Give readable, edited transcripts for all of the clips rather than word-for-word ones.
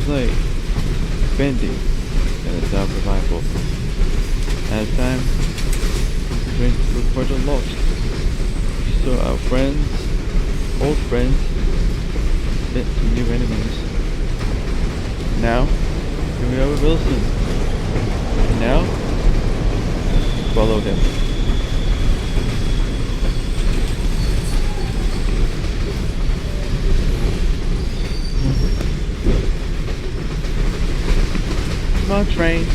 play Bendy in the Dark Revival. At the time, we went to look for the lost. We saw our friends, old friends, met some new enemies. Now, here we are with Wilson. And now, follow them. Come on, train.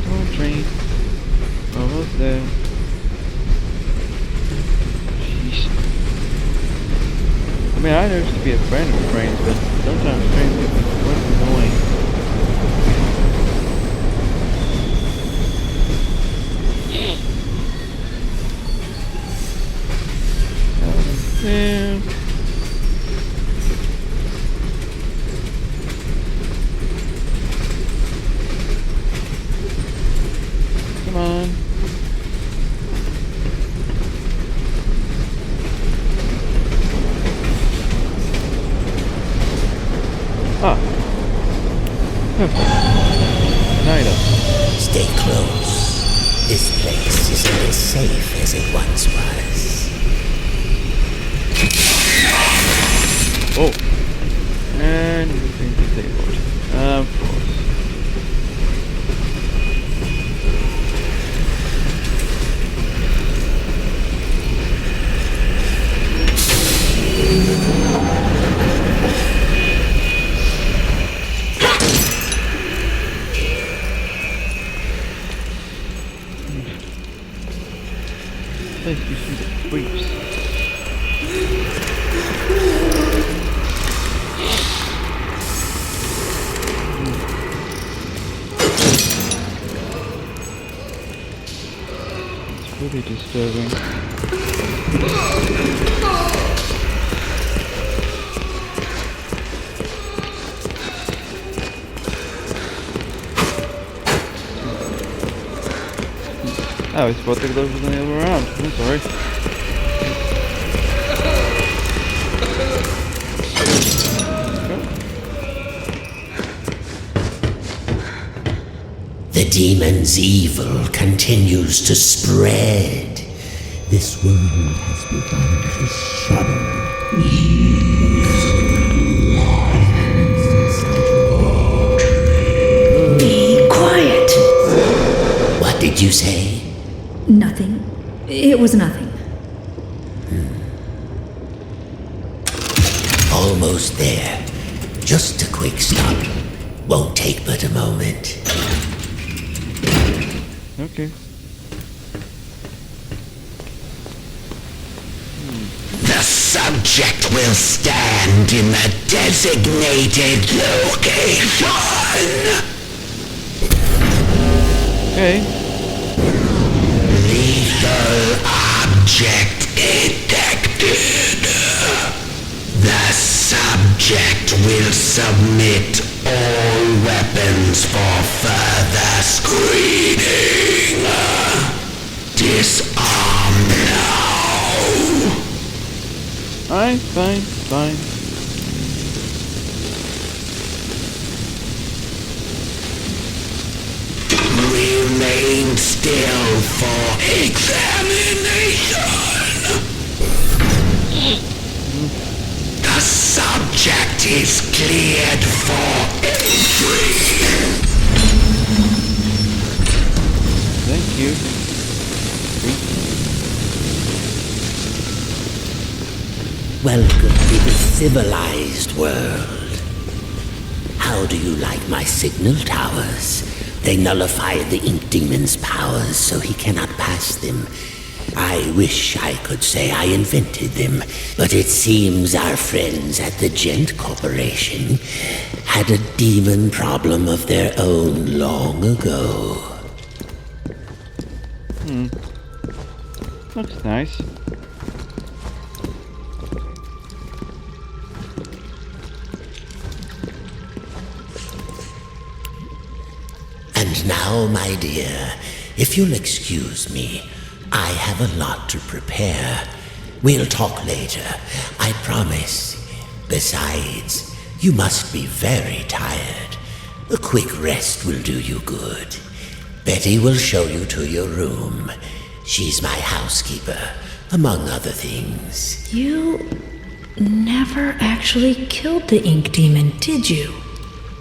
Come on, train. Almost there. Jeez. I mean, I used to be a friend of trains, but sometimes trains can be quite annoying. Yeah. Come on. Ah. Perfect. Nida. Stay close. This place isn't as safe as it once was. Oh. And everything disabled. Of course. Place you see the creeps. It's really disturbing. I was supposed to go the other way around. I'm sorry. The demon's evil continues to spread. This world has begun to shudder. Be quiet. What did you say? Nothing. It was nothing. Almost there. Just a quick stop. Won't take but a moment. Okay. The subject will stand in the designated location. Okay. Lethal object detected. The subject will submit all weapons for further screening. Disarm now. Alright, fine. Remain still for examination. The subject is cleared for entry. Thank you. Welcome to the civilized world. How do you like my signal towers? They nullify the Ink Demon's powers so he cannot pass them. I wish I could say I invented them, but it seems our friends at the Gent Corporation had a demon problem of their own long ago. Looks nice. And now, my dear, if you'll excuse me, I have a lot to prepare. We'll talk later, I promise. Besides, You must be very tired. A quick rest will do you good. Betty will show you to your room. She's my housekeeper, among other things. You never actually killed the ink demon, did you?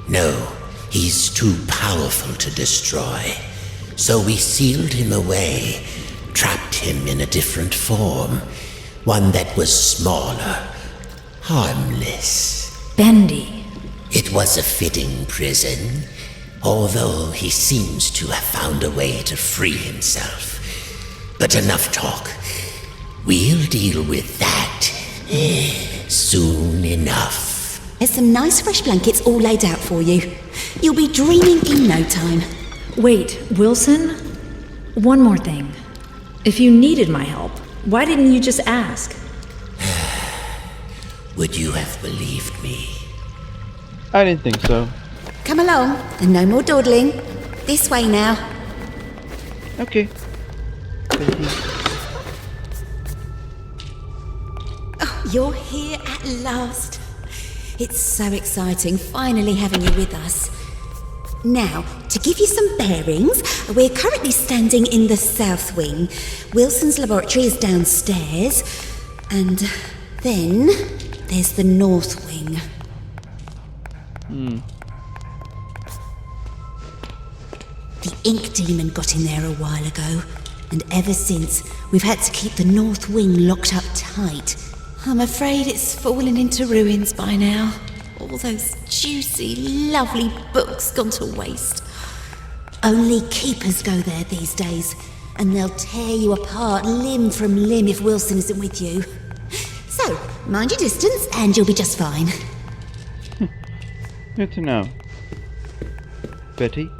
No, he's too powerful to destroy. So we sealed him away, trapped him in a different form. One that was smaller, harmless. Bendy. It was a fitting prison, although he seems to have found a way to free himself. But enough talk. We'll deal with that soon enough. There's some nice fresh blankets all laid out for you. You'll be dreaming in no time. Wait, Wilson? One more thing. If you needed my help, why didn't you just ask? Would you have believed me? I didn't think so. Come along, and no more dawdling. This way now. Okay. Betty. Oh, you're here at last. It's so exciting finally having you with us. Now, to give you some bearings, we're currently standing in the south wing. Wilson's laboratory is downstairs, and then there's the north wing. The ink demon got in there a while ago, and ever since, we've had to keep the north wing locked up tight. I'm afraid it's fallen into ruins by now. All those juicy, lovely books gone to waste. Only keepers go there these days, and they'll tear you apart limb from limb if Wilson isn't with you. So, mind your distance and you'll be just fine. Good to know. Betty?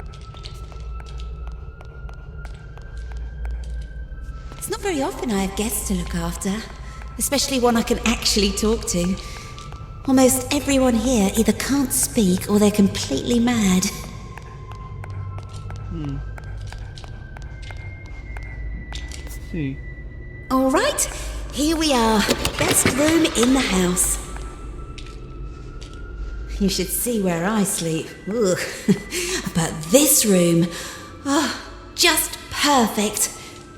It's not very often I have guests to look after, especially one I can actually talk to. Almost everyone here either can't speak or they're completely mad. See. All right, here we are. Best room in the house. You should see where I sleep. Ugh. But this room, just perfect.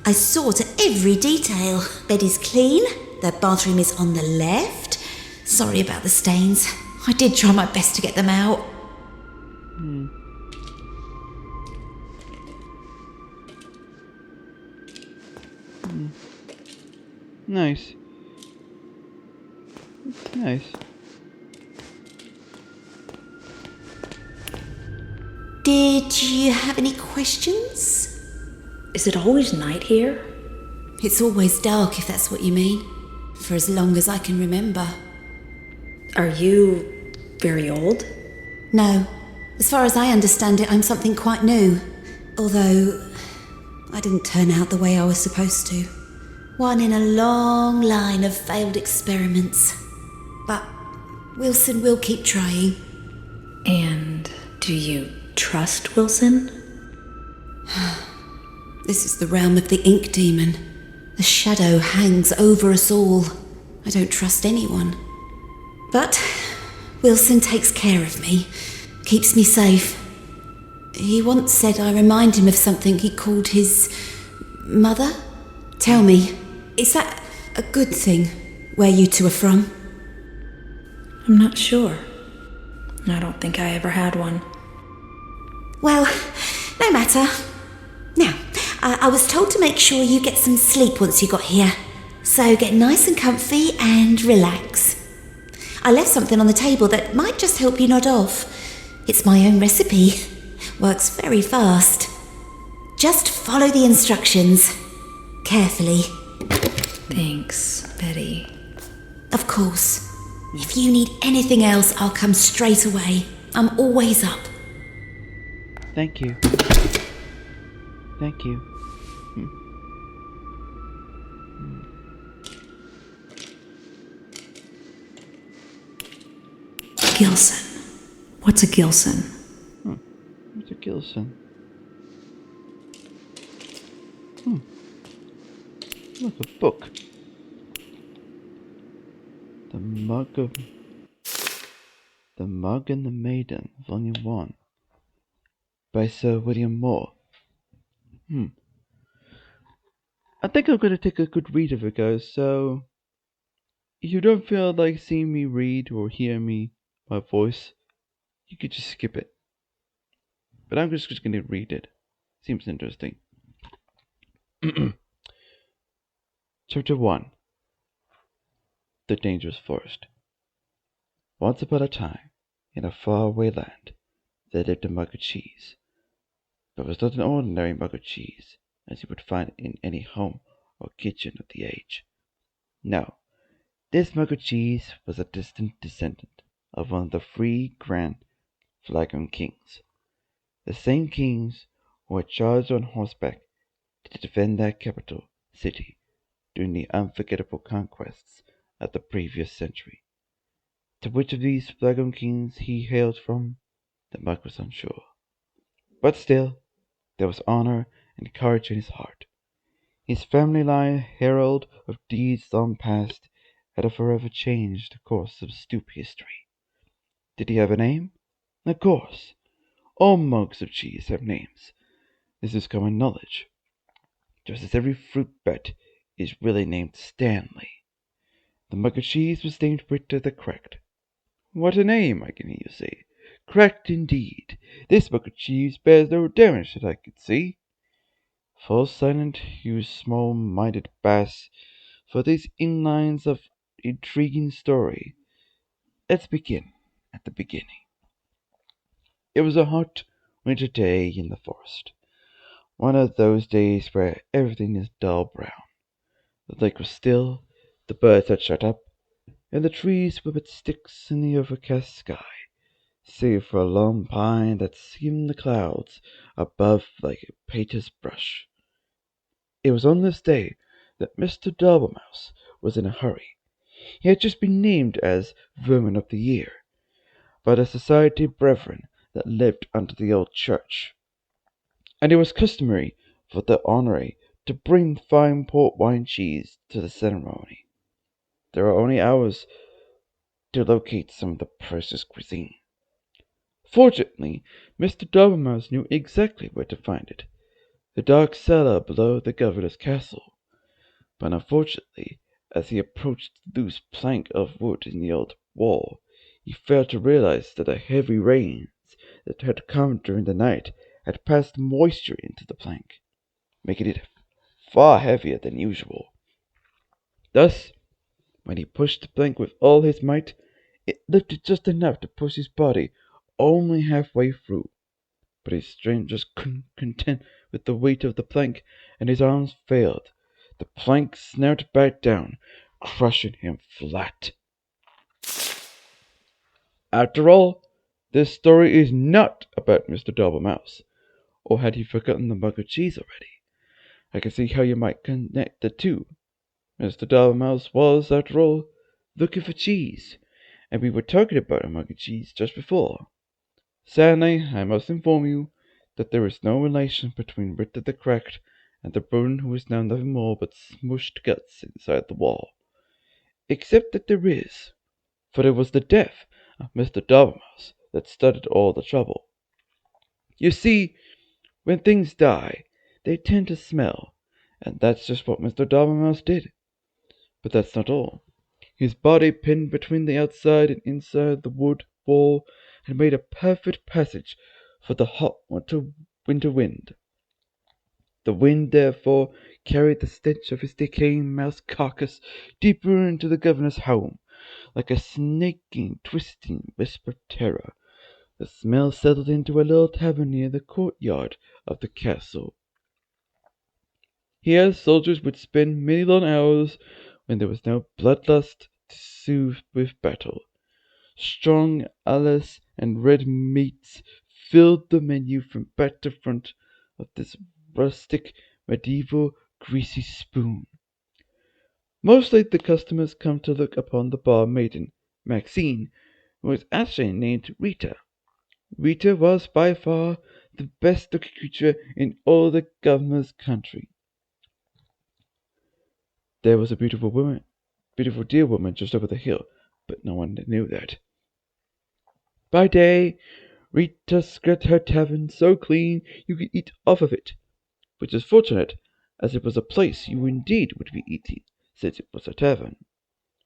I saw to every detail. Bed is clean. The bathroom is on the left. Sorry about the stains. I did try my best to get them out. Nice. It's nice. Did you have any questions? Is it always night here? It's always dark, if that's what you mean. For as long as I can remember. Are you very old? No. As far as I understand it, I'm something quite new. Although, I didn't turn out the way I was supposed to. One in a long line of failed experiments. But Wilson will keep trying. And do you trust Wilson? This is the realm of the ink demon. The shadow hangs over us all. I don't trust anyone. But Wilson takes care of me, keeps me safe. He once said I remind him of something he called his mother. Tell me, is that a good thing, where you two are from? I'm not sure. I don't think I ever had one. Well, no matter. Now, I was told to make sure you get some sleep once you got here. So get nice and comfy and relax. I left something on the table that might just help you nod off. It's my own recipe. Works very fast. Just follow the instructions. Carefully. Thanks, Betty. Of course. If you need anything else, I'll come straight away. I'm always up. Thank you. Thank you. Gilson. What's a Gilson? What's a Gilson? Look, a book. The Mug and the Maiden, Volume 1, by Sir William Moore. I think I'm going to take a good read of it, guys, so if you don't feel like seeing me read or hear my voice, you could just skip it. But I'm just going to read it. Seems interesting. Chapter 1, The Dangerous Forest. Once upon a time, in a faraway land, there lived a mug of cheese. But it was not an ordinary mug of cheese, as you would find in any home or kitchen of the age. No, this mug of cheese was a distant descendant of one of the three grand Flagon kings, the same kings who had charged on horseback to defend their capital city during the unforgettable conquests of the previous century. To which of these Flagon kings he hailed from, the mug was unsure. But still, there was honor and courage in his heart. His family line, herald of deeds long past, had forever changed the course of stoop history. Did he have a name? Of course. All mugs of cheese have names. This is common knowledge. Just as every fruit bat is really named Stanley. The mug of cheese was named Ritter the Cracked. What a name, I can hear you say. Cracked indeed. This mug of cheese bears no damage that I can see. Fall silent, you small-minded bass, for these inlines of intriguing story. Let's begin at the beginning. It was a hot winter day in the forest. One of those days where everything is dull brown. The lake was still, the birds had shut up, and the trees were but sticks in the overcast sky, save for a lone pine that skimmed the clouds above like a painter's brush. It was on this day that Mr. Doublemouse was in a hurry. He had just been named as Vermin of the Year by the society brethren that lived under the old church, and it was customary for the honoree to bring fine port wine cheese to the ceremony. There are only hours to locate some of the precious cuisine. Fortunately, Mr. Doublemouse knew exactly where to find it, the dark cellar below the governor's castle. But unfortunately, as he approached the loose plank of wood in the old wall, he failed to realize that the heavy rains that had come during the night had passed moisture into the plank, making it far heavier than usual. Thus, when he pushed the plank with all his might, it lifted just enough to push his body only halfway through. But his strength just couldn't contend with the weight of the plank, and his arms failed. The plank snapped back down, crushing him flat. After all, this story is not about Mr. Doublemouse. Or had he forgotten the mug of cheese already? I can see how you might connect the two. Mr. Doublemouse was, after all, looking for cheese, and we were talking about a mug of cheese just before. Sadly, I must inform you that there is no relation between Ritter the Cracked and the Bruin who is now nothing more but smushed guts inside the wall. Except that there is, for it was the death of Mr. Doublemouse that started all the trouble. You see, when things die, they tend to smell, and that's just what Mr. Doublemouse did. But that's not all. His body, pinned between the outside and inside of the wood wall, had made a perfect passage for the hot winter wind. The wind, therefore, carried the stench of his decaying mouse carcass deeper into the governor's home, like a snaking, twisting wisp of terror. The smell settled into a little tavern near the courtyard of the castle. Here soldiers would spend many long hours when there was no bloodlust to soothe with battle. Strong ales and red meats filled the menu from back to front of this rustic, medieval, greasy spoon. Mostly the customers come to look upon the bar maiden, Maxine, who was actually named Rita. Rita was by far the best looking creature in all the governor's country. There was a beautiful dear woman just over the hill, but no one knew that. By day, Rita scrubbed her tavern so clean you could eat off of it, which is fortunate, as it was a place you indeed would be eating, since it was a tavern.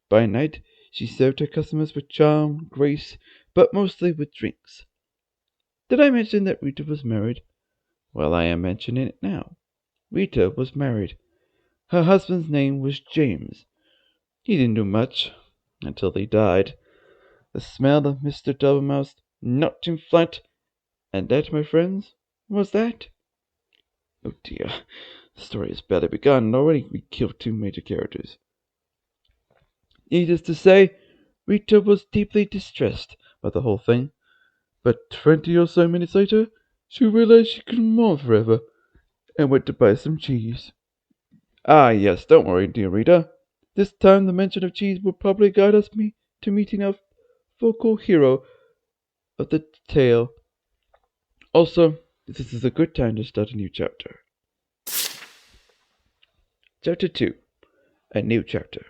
By night, she served her customers with charm, grace, but mostly with drinks. Did I mention that Rita was married? Well, I am mentioning it now. Rita was married. Her husband's name was James. He didn't do much until he died. The smell of Mr. Doublemouse knocked him flat, and that, my friends, was that. Oh dear, the story has barely begun, and already we killed two major characters. Needless to say, Rita was deeply distressed by the whole thing, but 20 or so minutes later, she realized she couldn't mourn forever, and went to buy some cheese. Ah, yes, don't worry, dear Rita. This time the mention of cheese will probably guide us to meeting our focal hero of the tale. Also, this is a good time to start a new chapter. Chapter 2. A New Chapter.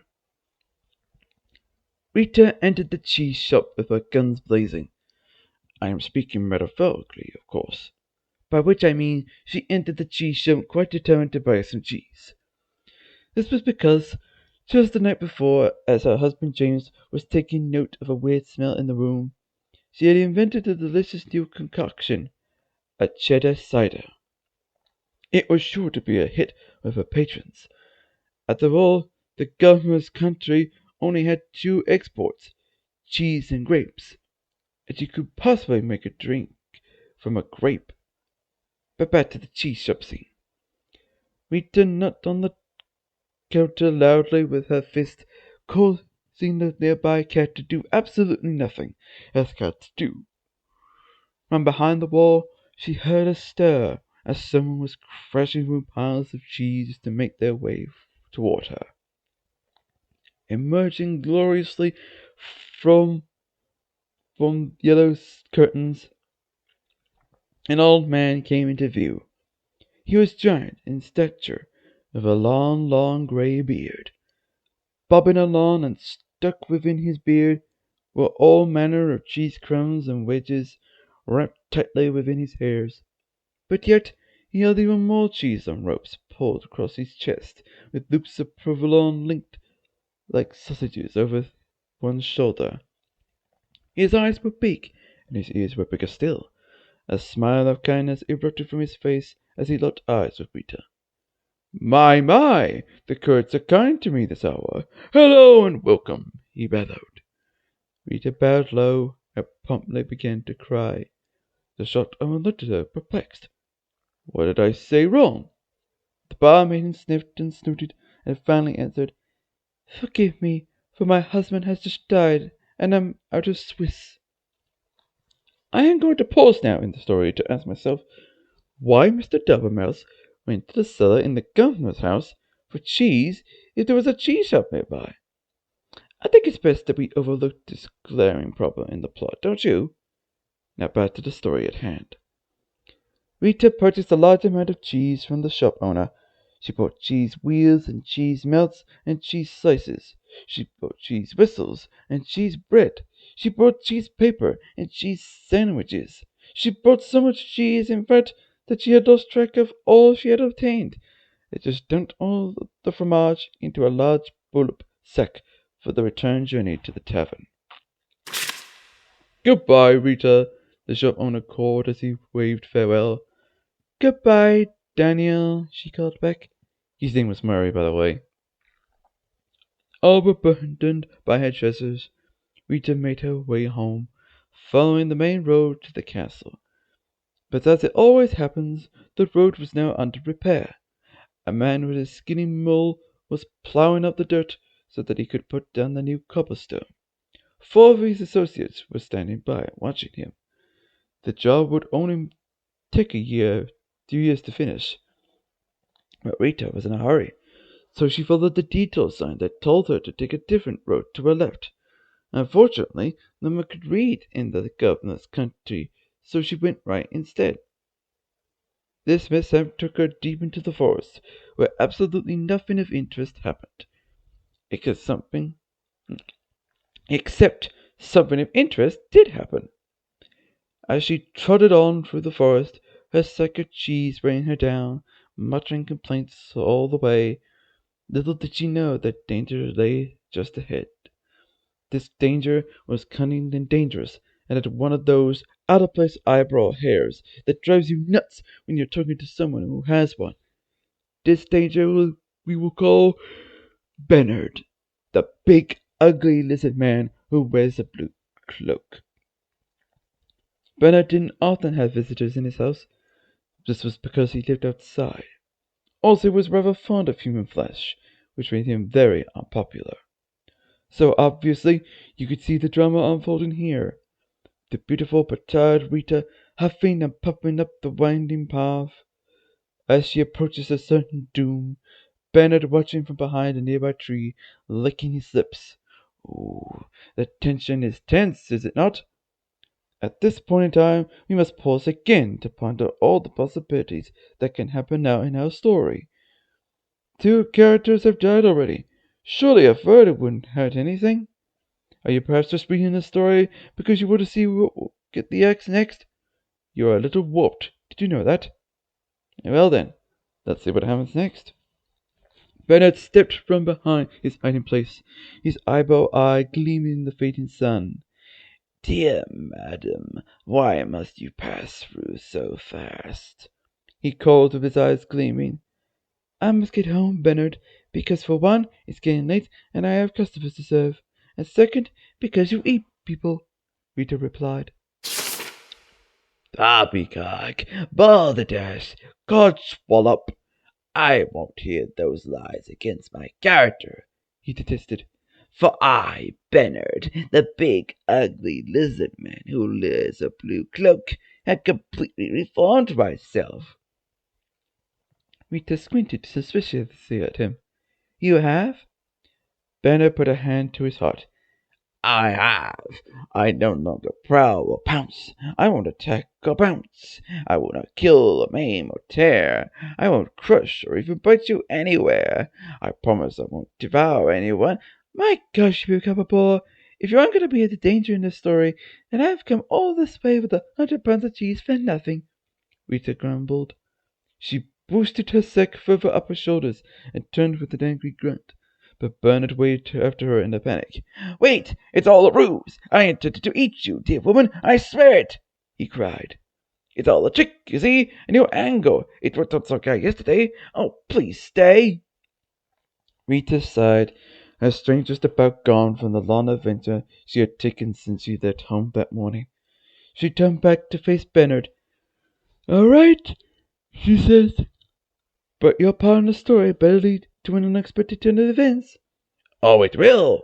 Rita entered the cheese shop with her guns blazing. I am speaking metaphorically, of course, by which I mean she entered the cheese shop quite determined to buy some cheese. This was because, just the night before, as her husband James was taking note of a weird smell in the room, she had invented a delicious new concoction, a cheddar cider. It was sure to be a hit with her patrons. After all, the governor's country only had two exports, cheese and grapes, and you could possibly make a drink from a grape. But back to the cheese shop scene. Rita knocked on the counter loudly with her fist, causing the nearby cat to do absolutely nothing, as cats do. From behind the wall, she heard a stir, as someone was crashing through piles of cheese to make their way toward her. Emerging gloriously from yellow curtains, an old man came into view. He was giant in stature, with a long grey beard. Bobbing along and stuck within his beard were all manner of cheese crumbs and wedges wrapped tightly within his hairs. But yet he held even more cheese on ropes pulled across his chest, with loops of provolone linked like sausages over one shoulder. His eyes were big, and his ears were bigger still. A smile of kindness erupted from his face as he locked eyes with Rita. My, the curds are kind to me this hour. Hello and welcome, he bellowed. Rita bowed low and promptly began to cry. The shop owner looked at her, perplexed. What did I say wrong? The barmaiden sniffed and snooted and finally answered, Forgive me, for my husband has just died, and I'm out of Swiss. I am going to pause now in the story to ask myself why Mr. Doublemouse went to the cellar in the governor's house for cheese if there was a cheese shop nearby. I think it's best that we overlook this glaring problem in the plot, don't you? Now back to the story at hand. Rita purchased a large amount of cheese from the shop owner. She bought cheese wheels and cheese melts and cheese slices. She bought cheese whistles and cheese bread. She bought cheese paper and cheese sandwiches. She bought so much cheese, in fact, that she had lost track of all she had obtained. They just dumped all the fromage into a large bullock sack for the return journey to the tavern. Goodbye, Rita, the shop owner called as he waved farewell. Goodbye, Daniel, she called back. His name was Murray, by the way. Overburdened by her treasures, Rita made her way home, following the main road to the castle. But as it always happens, the road was now under repair. A man with a skinny mule was ploughing up the dirt so that he could put down the new cobblestone. 4 of his associates were standing by, watching him. The job would only take 2 years to finish. But Rita was in a hurry, so she followed the detour sign that told her to take a different road to her left. Unfortunately, no one could read in the governor's country, so she went right instead. This mishap took her deep into the forest, where absolutely nothing of interest happened. Except something of interest did happen. As she trotted on through the forest, her sack of cheese weighing her down, muttering complaints all the way, little did she know that danger lay just ahead. This danger was cunning and dangerous, and had one of those out-of-place eyebrow hairs that drives you nuts when you're talking to someone who has one. This danger we will call Bernard, the big, ugly lizard man who wears a blue cloak. Bernard didn't often have visitors in his house. This was because he lived outside. Also, he was rather fond of human flesh, which made him very unpopular. So obviously, you could see the drama unfolding here. The beautiful but tired Rita huffing and puffing up the winding path. As she approaches a certain doom, Bernard watching from behind a nearby tree, licking his lips. Ooh, the tension is tense, is it not? At this point in time, we must pause again to ponder all the possibilities that can happen now in our story. Two characters have died already. Surely a third wouldn't hurt anything. Are you perhaps just reading the story because you want to see what will get the axe next? You are a little warped. Did you know that? Well then, let's see what happens next. Bernard stepped from behind his hiding place, his eyeball eye gleaming in the fading sun. Dear madam, why must you pass through so fast? He called with his eyes gleaming. I must get home, Bernard, because for one, it's getting late and I have customers to serve, and second, because you eat people, Rita replied. Poppycock, balderdash, codswallop, I won't hear those lies against my character, he detested. For I, Bernard, the big, ugly lizard man who wears a blue cloak, had completely reformed myself. Rita squinted suspiciously at him. You have? Bernard put a hand to his heart. I have. I no longer prowl or pounce. I won't attack or bounce. I will not kill or maim or tear. I won't crush or even bite you anywhere. I promise I won't devour anyone. My gosh, you become a boar. If you aren't going to be the danger in this story, then I have come all this way with 100 pounds of cheese for nothing, Rita grumbled. She boosted her sack further up her shoulders and turned with an angry grunt. But Bernard waved after her in a panic. Wait! It's all a ruse! I intended to eat you, dear woman! I swear it! He cried. It's all a trick, you see, and your anger. It worked out so okay yesterday. Oh, please stay! Rita sighed, as strange just about gone from the long adventure she had taken since she left home that morning. She turned back to face Bernard. All right, she said. But your part in the story better lead to an unexpected turn of events. Oh, it will!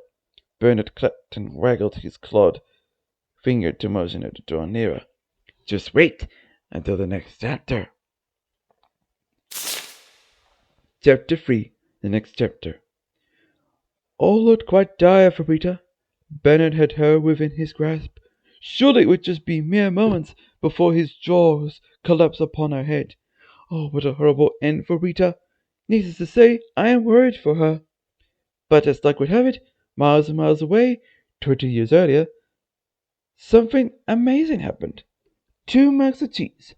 Bernard clapped and waggled his clawed finger to motion her to draw nearer. Just wait until the next chapter. Chapter 3. The next chapter. All looked quite dire for Rita. Bernard had her within his grasp. Surely it would just be mere moments before his jaws collapsed upon her head. Oh, what a horrible end for Rita. Needless to say, I am worried for her. But as luck would have it, miles and miles away, 20 years earlier, something amazing happened. Two mugs of cheese,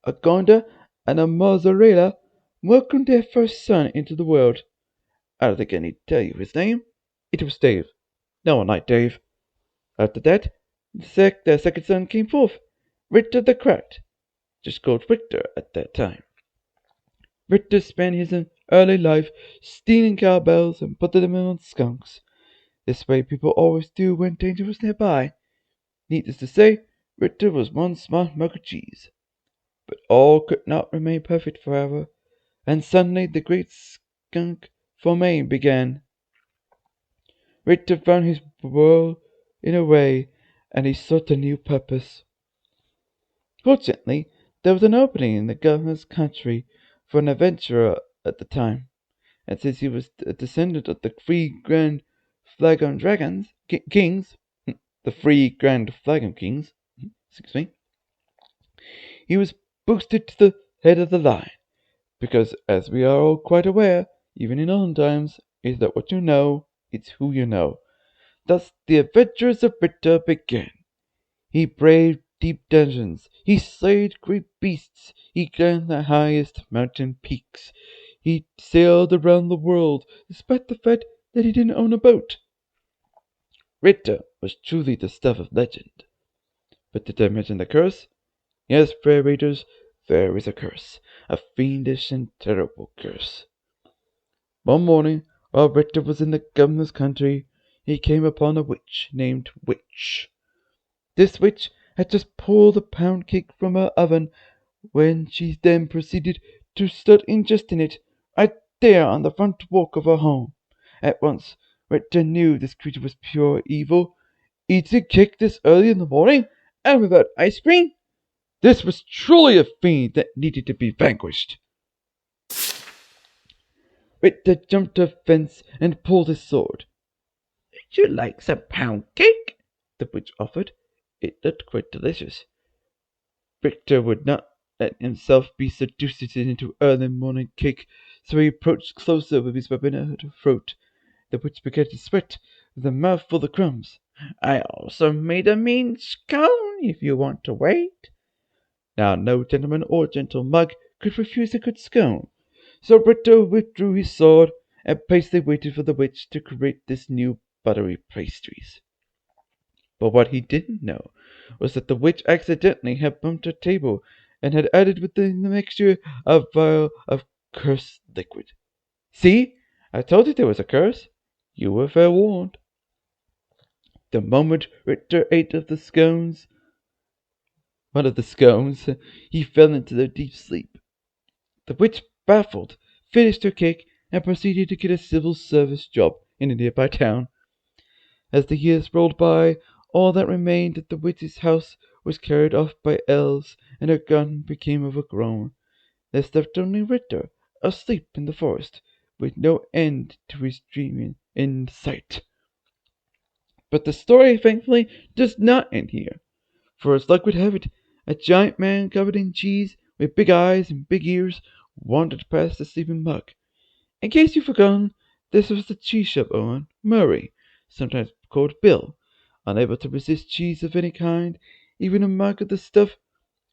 a Gonda and a mozzarella, welcomed their first son into the world. I don't think I need to tell you his name. It was Dave. No one liked Dave. After that, the second son came forth, Richter the Cracked, just called Richter at that time. Richter spent his early life stealing cowbells and putting them on skunks. This way people always do when danger was nearby. Needless to say, Richter was one smart mug of cheese. But all could not remain perfect forever, and suddenly the great skunk famine began. Richter found his world in a way, and he sought a new purpose. Fortunately, there was an opening in the governor's country for an adventurer at the time, and since he was a descendant of the three grand Flagon dragons, kings, the three grand Flagon kings, excuse me, he was boosted to the head of the line, because, as we are all quite aware, even in olden times, it's not what you know, it's who you know. Thus the adventures of Ritter began. He braved deep dungeons. He slayed great beasts. He climbed the highest mountain peaks. He sailed around the world, despite the fact that he didn't own a boat. Ritter was truly the stuff of legend. But did I mention the curse? Yes, fair readers, there is a curse. A fiendish and terrible curse. One morning, while Richter was in the governor's country, he came upon a witch named Witch. This witch had just pulled a pound cake from her oven when she then proceeded to start ingesting it right there on the front walk of her home. At once, Richter knew this creature was pure evil. Eating cake this early in the morning, and without ice cream? This was truly a fiend that needed to be vanquished. Richter jumped a fence and pulled his sword. Would you like some pound cake? The witch offered. It looked quite delicious. Richter would not let himself be seduced into early morning cake, so he approached closer with his weapon at her throat. The witch began to sweat, with a mouth full of crumbs. I also made a mean scone, if you want to wait. Now no gentleman or gentle mug could refuse a good scone, so Richter withdrew his sword and patiently waited for the witch to create this new buttery pastries. But what he didn't know was that the witch accidentally had bumped her table and had added within the mixture a vial of cursed liquid. See, I told you there was a curse. You were fair warned. The moment Richter ate one of the scones, he fell into a deep sleep. The witch, baffled, finished her cake and proceeded to get a civil service job in a nearby town. As the years rolled by, all that remained at the witch's house was carried off by elves, and her garden became overgrown. There left only Ritter, asleep in the forest, with no end to his dreaming in sight. But the story, thankfully, does not end here, for as luck would have it, a giant man covered in cheese, with big eyes and big ears, wandered past the sleeping mug. In case you've forgotten, this was the cheese shop owner, Murray, sometimes called Bill. Unable to resist cheese of any kind, even a mug of the stuff,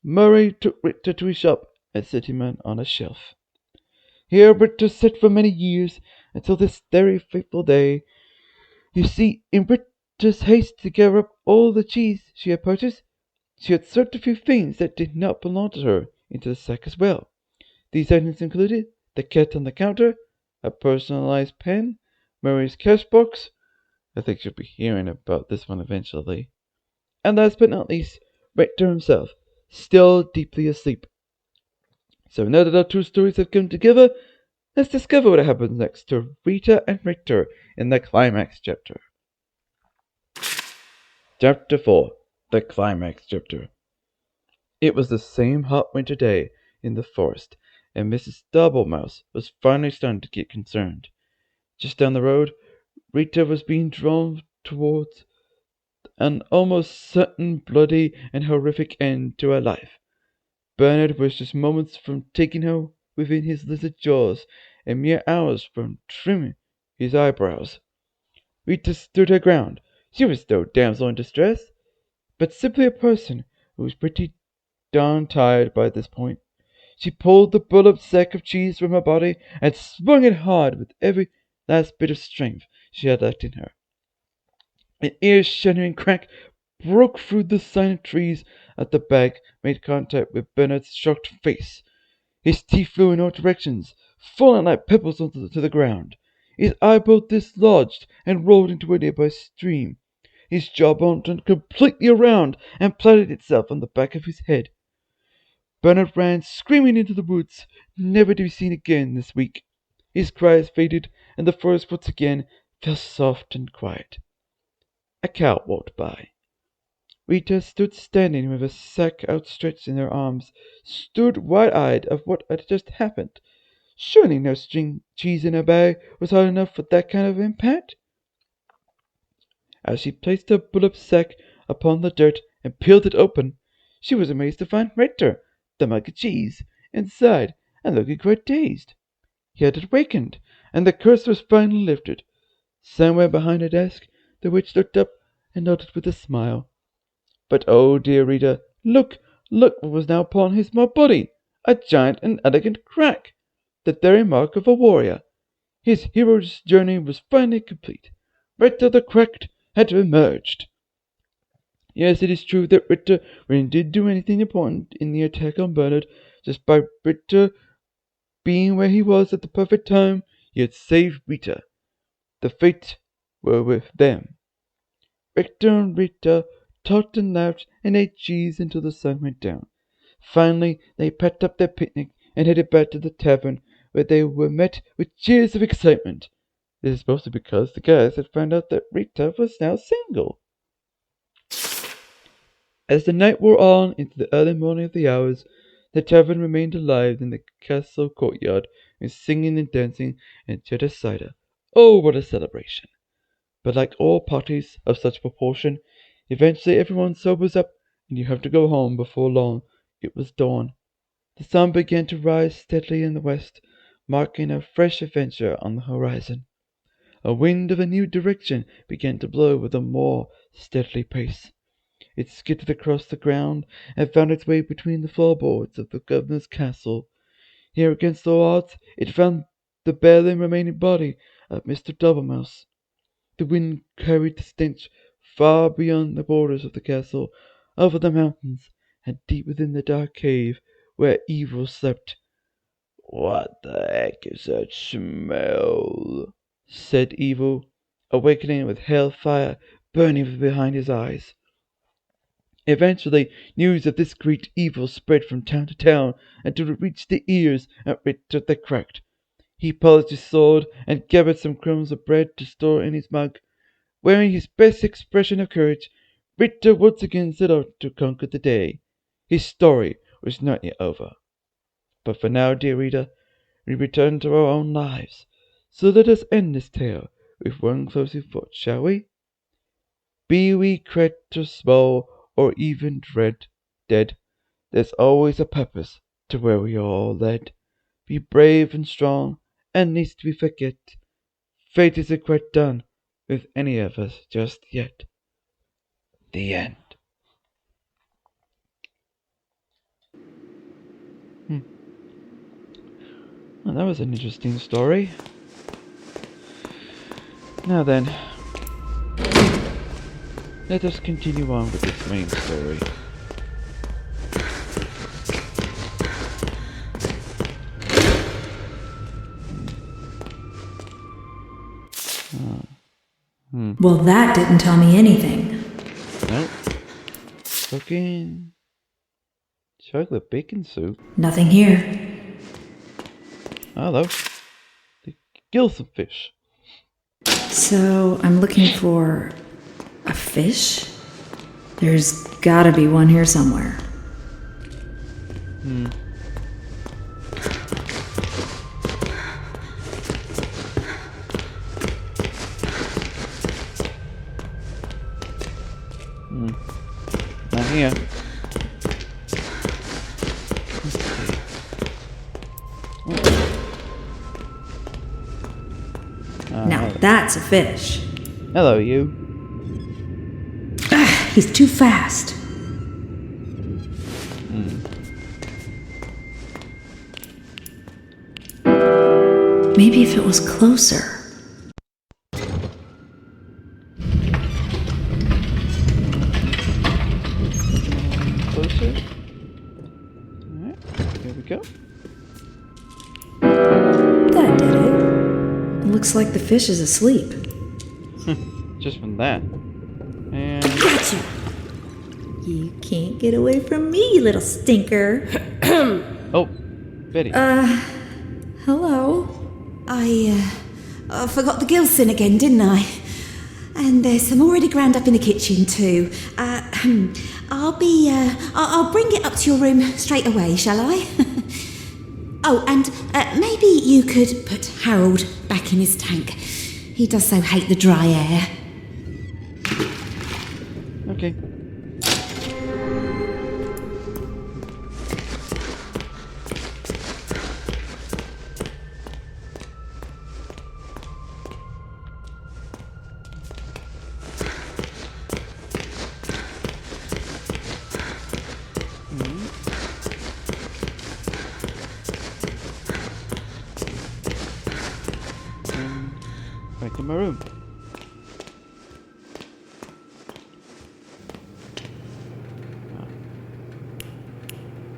Murray took Ritter to his shop and set him on a shelf. Here Ritter sat for many years, until this very fateful day. You see, in Ritter's haste to gather up all the cheese she had purchased, she had slipped a few things that did not belong to her into the sack as well. These items included the cat on the counter, a personalized pen, Murray's cash box. I think you'll be hearing about this one eventually. And last but not least, Richter himself, still deeply asleep. So now that our two stories have come together, let's discover what happens next to Rita and Richter in the climax chapter. Chapter 4, the climax chapter. It was the same hot winter day in the forest, and Mrs. Doublemouse was finally starting to get concerned. Just down the road, Rita was being drawn towards an almost certain bloody and horrific end to her life. Bernard was just moments from taking her within his lizard jaws, and mere hours from trimming his eyebrows. Rita stood her ground. She was no damsel in distress, but simply a person who was pretty darn tired by this point. She pulled the bullet sack of cheese from her body and swung it hard with every last bit of strength she had left in her. An ear-shattering crack broke through the silent trees as the bag made contact with Bernard's shocked face. His teeth flew in all directions, falling like pebbles onto the ground. His eyeball dislodged and rolled into a nearby stream. His jawbone turned completely around and planted itself on the back of his head. Bernard ran screaming into the woods, never to be seen again this week. His cries faded, and the forest once again fell soft and quiet. A cow walked by. Rita stood standing with a sack outstretched in her arms, stood wide-eyed of what had just happened. Surely no string cheese in her bag was hard enough for that kind of impact. As she placed her bullock sack upon the dirt and peeled it open, she was amazed to find Richter, the mug of cheese, inside and looking quite dazed. He had awakened, and the curse was finally lifted. Somewhere behind her desk, the witch looked up and nodded with a smile. But oh dear Rita, Look, look what was now upon his small body! A giant and elegant crack! The daring mark of a warrior! His hero's journey was finally complete. Ritter the Cracked had emerged. Yes, it is true that Ritter really did do anything important in the attack on Bernard. Just by Ritter being where he was at the perfect time, he had saved Rita. The fates were with them. Richter and Rita talked and laughed and ate cheese until the sun went down. Finally, they packed up their picnic and headed back to the tavern, where they were met with cheers of excitement. This is mostly because the guys had found out that Rita was now single. As the night wore on into the early morning of the hours, the tavern remained alive in the castle courtyard with singing and dancing and cheddar cider. Oh, what a celebration! But like all parties of such proportion, eventually everyone sobers up and you have to go home before long. It was dawn. The sun began to rise steadily in the west, marking a fresh adventure on the horizon. A wind of a new direction began to blow with a more steadily pace. It skidded across the ground and found its way between the floorboards of the governor's castle. Here, against all odds, it found the barely remaining body of Mr. Doublemouse. The wind carried the stench far beyond the borders of the castle, over the mountains, and deep within the dark cave where evil slept. "What the heck is that smell?" said Evil, awakening with hellfire burning from behind his eyes. Eventually, news of this great evil spread from town to town until it reached the ears of Ritter the Cracked. He polished his sword and gathered some crumbs of bread to store in his mug. Wearing his best expression of courage, Ritter once again set out to conquer the day. His story was not yet over. But for now, dear reader, we return to our own lives. So let us end this tale with one closing thought, shall we? Be we cracked or small, or even dead, there's always a purpose to where we are all led. Be brave and strong, and lest we forget, fate isn't quite done with any of us just yet. The end. Well, that was an interesting story. Now then, let us continue on with this main story. Well, that didn't tell me anything. Nope. Cooking chocolate bacon soup. Nothing here. Hello. The Gilson fish. So, I'm looking for a fish? There's gotta be one here somewhere. Not here. Now that's a fish. Hello, you. He's too fast. Maybe if it was closer. Closer. Alright, here we go. That did it. Looks like the fish is asleep. Just from that. And Gotcha! You can't get away from me, you little stinker. oh, Betty. Hello? I forgot the Gilson again, didn't I? And there's some already ground up in the kitchen too. I'll bring it up to your room straight away, shall I? Oh, and maybe you could put Harold back in his tank. He does so hate the dry air. Okay. to my room.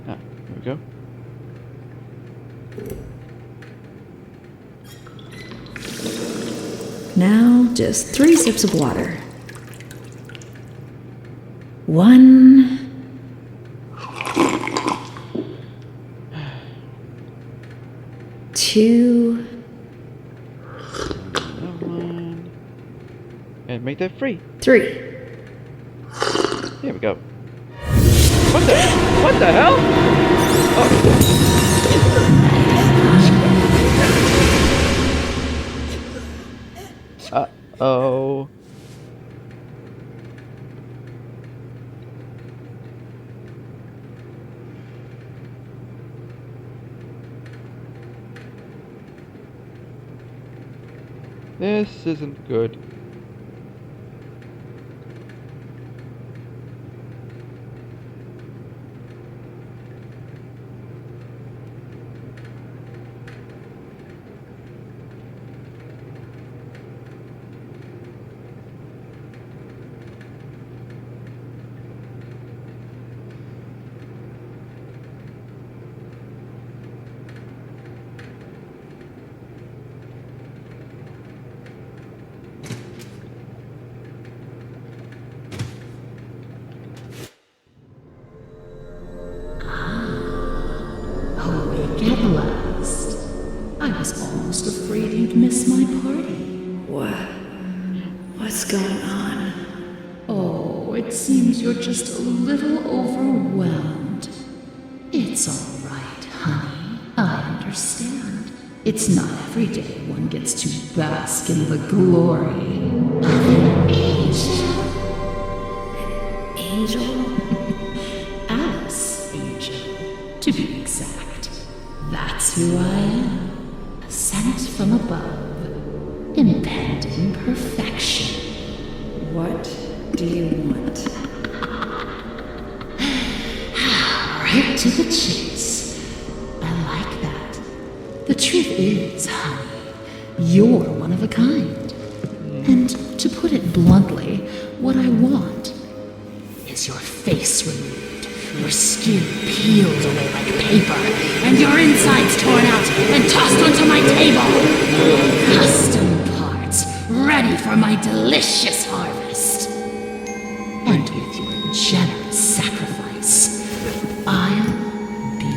Here we go. Now, just 3 sips of water. 1. 2. Another one. And make that 3. 3. Here we go. What the hell? Oh. Uh-oh. This isn't good. Get last. I was almost afraid you'd miss my party. What's going on? Oh, it seems you're just a little overwhelmed. It's all right, honey. I understand. It's not every day one gets to bask in the glory of an angel. Angel? Alice Angel, to be exact. That's who I am. Sent from above. Impending perfection. What do you want? Right to the chase. I like that. The truth is, honey, you're one of a kind. And to put it bluntly, what I want is your face removed, your skin peeled away like paper, and your insides torn out and tossed onto my table. Custom parts, ready for my delicious harvest. And with your generous sacrifice, I'll be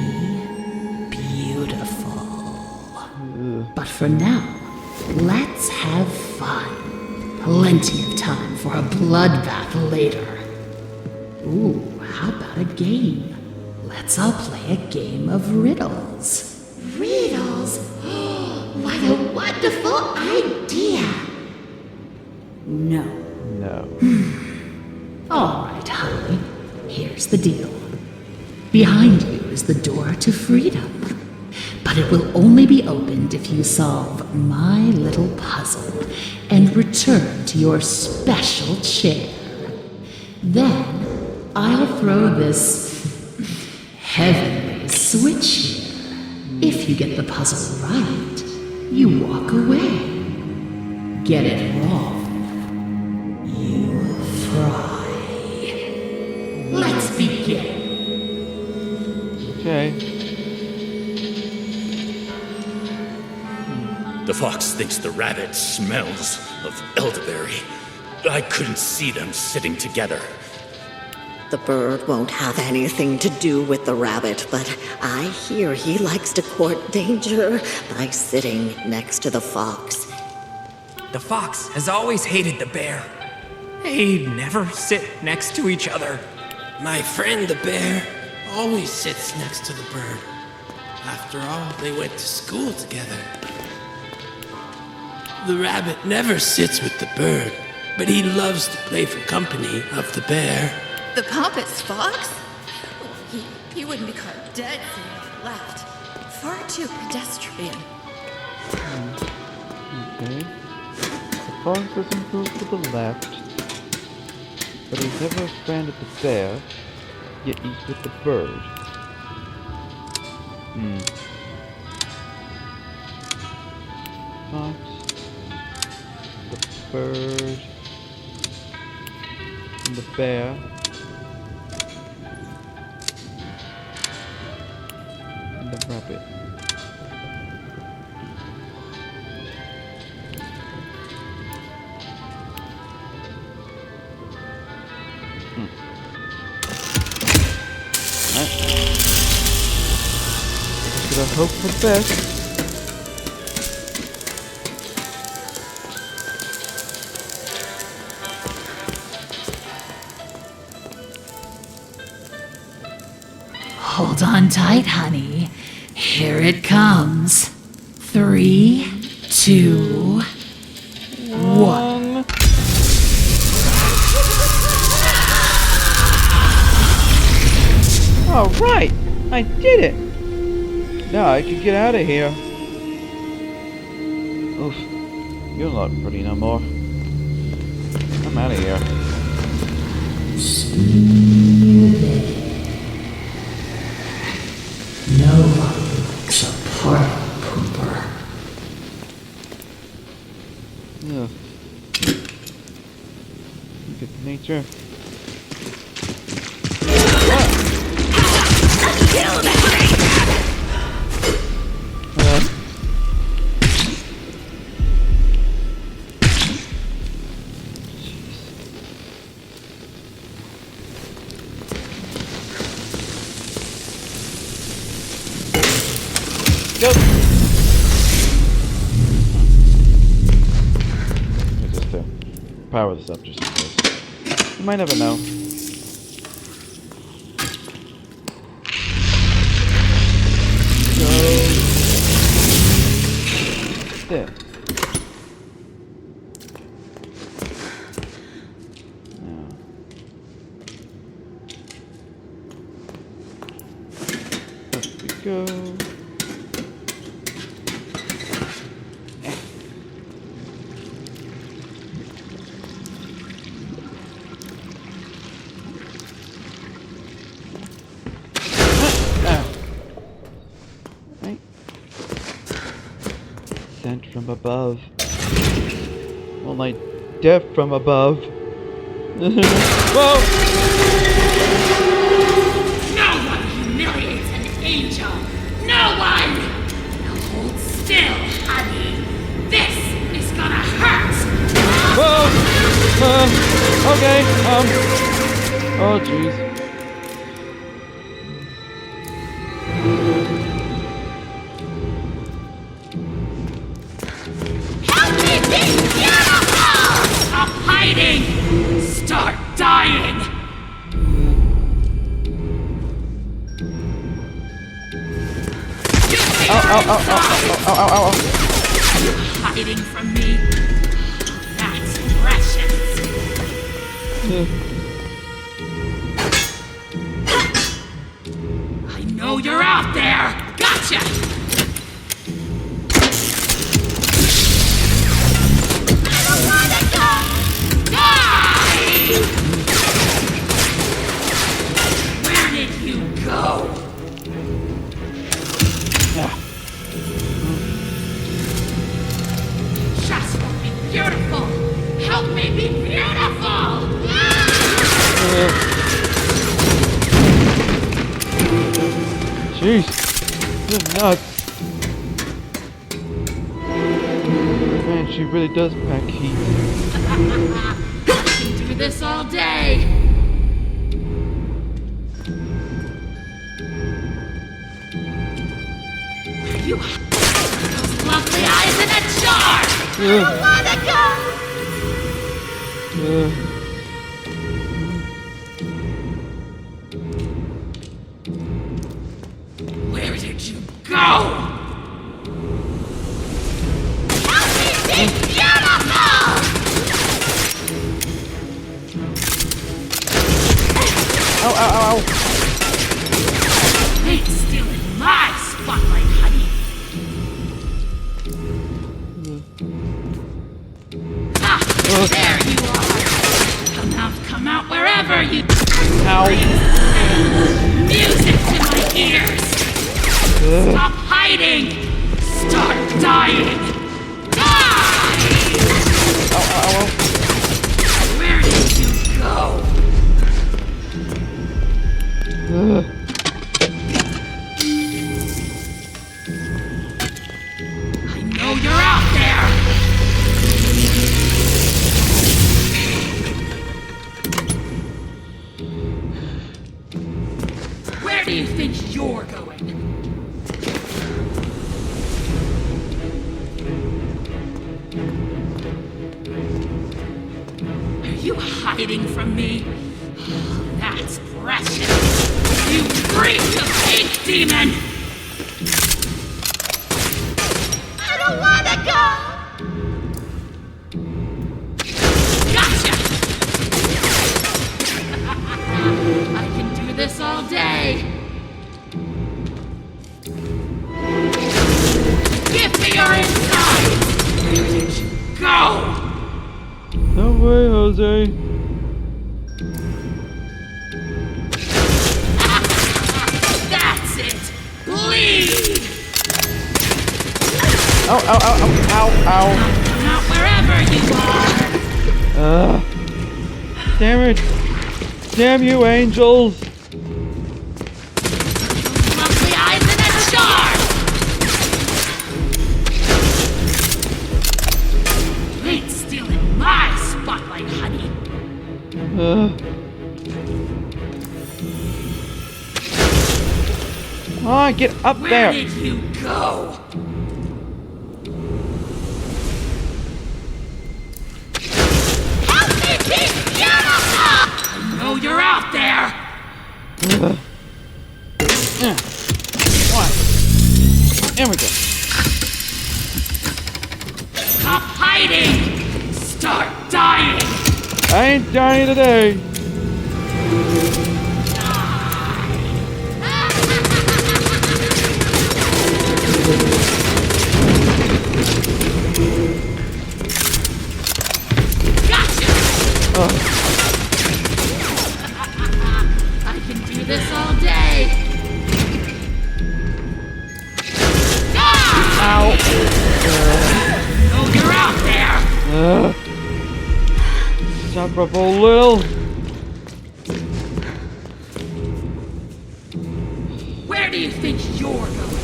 beautiful. But for now, let's have fun. Plenty of time for a bloodbath later. Ooh, how about a game? Let's all play a game of riddles. Riddles? What a wonderful idea! No. No. All right, honey. Here's the deal. Behind you is the door to freedom. But it will only be opened if you solve my little puzzle and return to your special chair. Then I'll throw this heavenly switch here. If you get the puzzle right, you walk away. Get it wrong, you fry. Let's begin. Okay. The fox thinks the rabbit smells of elderberry. I couldn't see them sitting together. The bird won't have anything to do with the rabbit, but I hear he likes to court danger by sitting next to the fox. The fox has always hated the bear. They never sit next to each other. My friend the bear always sits next to the bird. After all, they went to school together. The rabbit never sits with the bird, but he loves the playful company of the bear. The pompous fox? He wouldn't be caught dead sitting on the left. Far too pedestrian. Okay. The fox doesn't go to the left, but he's never a friend of the bear, yet eats with the bird. Fox bird. And the bear. And the rabbit. Just gotta hope for the best. Hold on tight, honey. Here it comes. 3, 2, 1. All right, I did it. Now I can get out of here. Oof, you're not pretty no more. I'm out of here. Nobody likes a party pooper. Ugh. Good nature. Go. Just to power this up just in case. You might never know. Go. There. Now. Up we go. Sent from above. Well, like death from above. Whoa! No one humiliates an angel! No one! Now hold still, honey. This is gonna hurt! Whoa! Okay, oh jeez. Help me be beautiful! Stop hiding! Start dying! Ow. Hiding from me? That's precious! I know you're out there! Gotcha! I don't wanna go! Die! Where did you go? Just won't be beautiful! Help me be beautiful! Jeez, you're nuts. Man, she really does pack heat. I can do this all day! You those lovely eyes in a jar! I don't wanna go! Where did you go? Help me be beautiful! Ow. Ain't stealing my spotlight, honey. Ah, there you are. Come out wherever you. Ow. Music to my ears. Stop hiding. Start dying. Die! Where did you go? I know you're out there! Where do you think you're going? Are you hiding from me? That's precious! You freak of ink demon! I don't wanna go! Gotcha! I can do this all day! Give me your inside! Where did you go? No way, Jose. That's it! Bleed! Ow, ow, ow, ow, ow, Not wherever you are! ow. Damn it. Damn you, angels. Lovely eyes in a jar! You ain't stealing my spotlight, honey! Come on, get up Where there. did you go? Help me be beautiful! I know you're out there! One. There we go. Stop hiding! Start dying! I ain't dying today. Gotcha! I can do this all day! Ow. Oh, you're out there! Stop up a little. Where do you think you're going?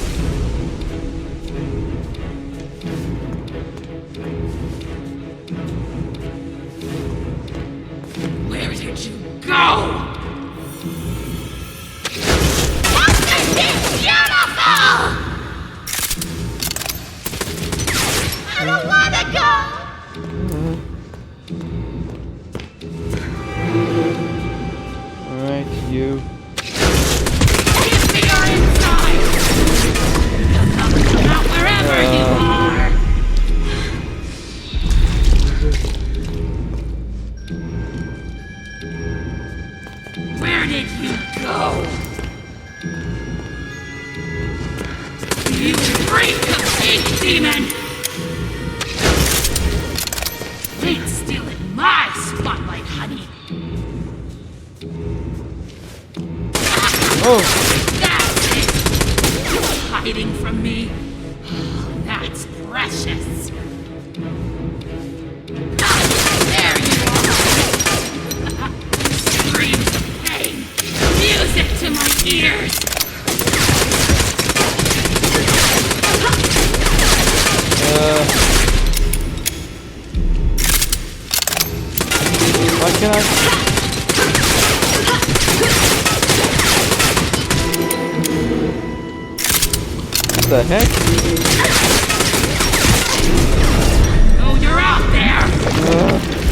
Where did you go? Something beautiful! I don't wanna go! Alright, you. Give me your inside! Not wherever you are! Where did you go? You freak of ink demon! Ain't stealing my spotlight, honey! Oh, That's it! You hiding from me? That's precious! There you are! Screams of pain! Music to my ears! why can't I? What the heck? Oh, you're out there!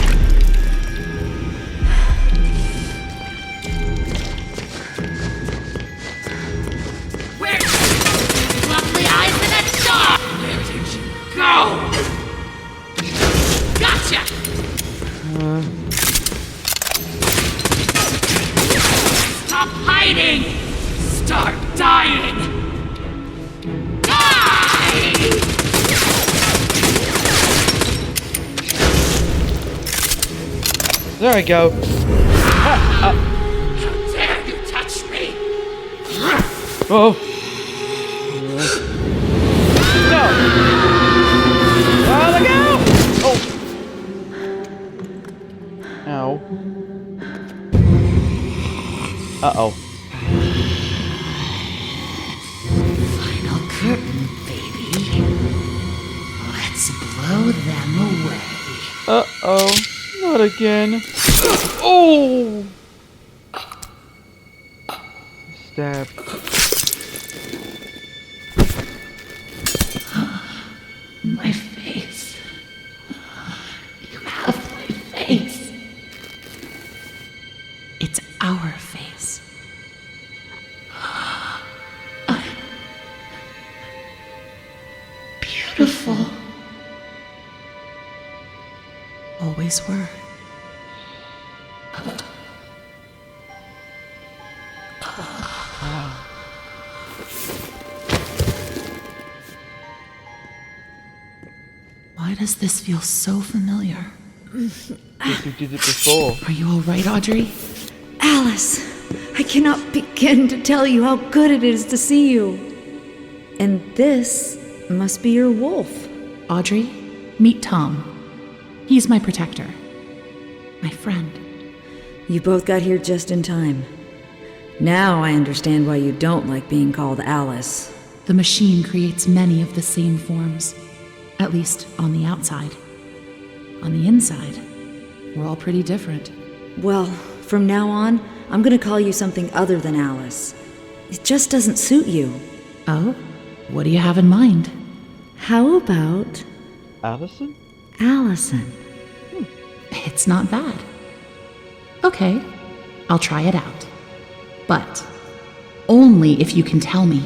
Where? Lovely eyes in a jar! Where did you go? Gotcha! Stop hiding! Start dying! Die! There we go. How dare you touch me! Oh. No. Oh, look out! Oh. Ow. Uh-oh. Final curtain, baby. Let's blow them away. Uh-oh. Not again. Oh! Stab. My face. You have my face. It's our face. Beautiful. Always were. Why does this feel so familiar? Guess you did it before. Are you all right, Audrey? Alice, I cannot begin to tell you how good it is to see you. And this must be your wolf. Audrey, meet Tom. He's my protector. My friend. You both got here just in time. Now I understand why you don't like being called Alice. The machine creates many of the same forms. At least on the outside. On the inside, we're all pretty different. Well, from now on, I'm gonna call you something other than Alice. It just doesn't suit you. Oh? What do you have in mind? How about Allison? Allison? It's not bad. Okay, I'll try it out. But only if you can tell me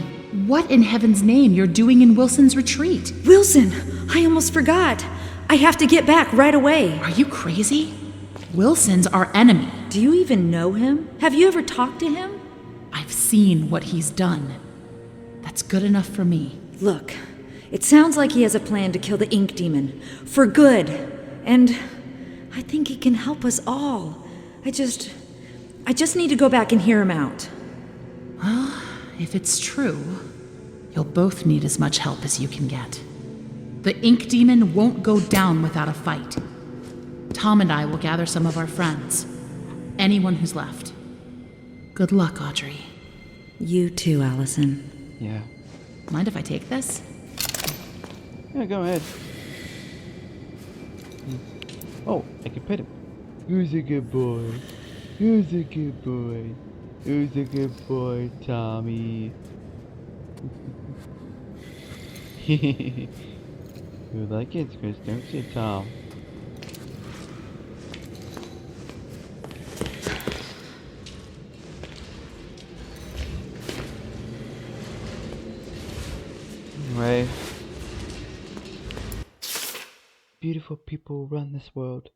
what in heaven's name you're doing in Wilson's retreat. Wilson! I almost forgot. I have to get back right away. Are you crazy? Wilson's our enemy. Do you even know him? Have you ever talked to him? I've seen what he's done. That's good enough for me. Look, it sounds like he has a plan to kill the ink demon. For good. And I think he can help us all. I just need to go back and hear him out. Well, if it's true, you'll both need as much help as you can get. The ink demon won't go down without a fight. Tom and I will gather some of our friends. Anyone who's left. Good luck, Audrey. You too, Allison. Yeah. Mind if I take this? Yeah, go ahead. Oh, I can pet him. Who's a good boy? Who's a good boy? Who's a good boy, Tommy? You like it, Chris, don't you, Tom? Anyway. Beautiful people run this world.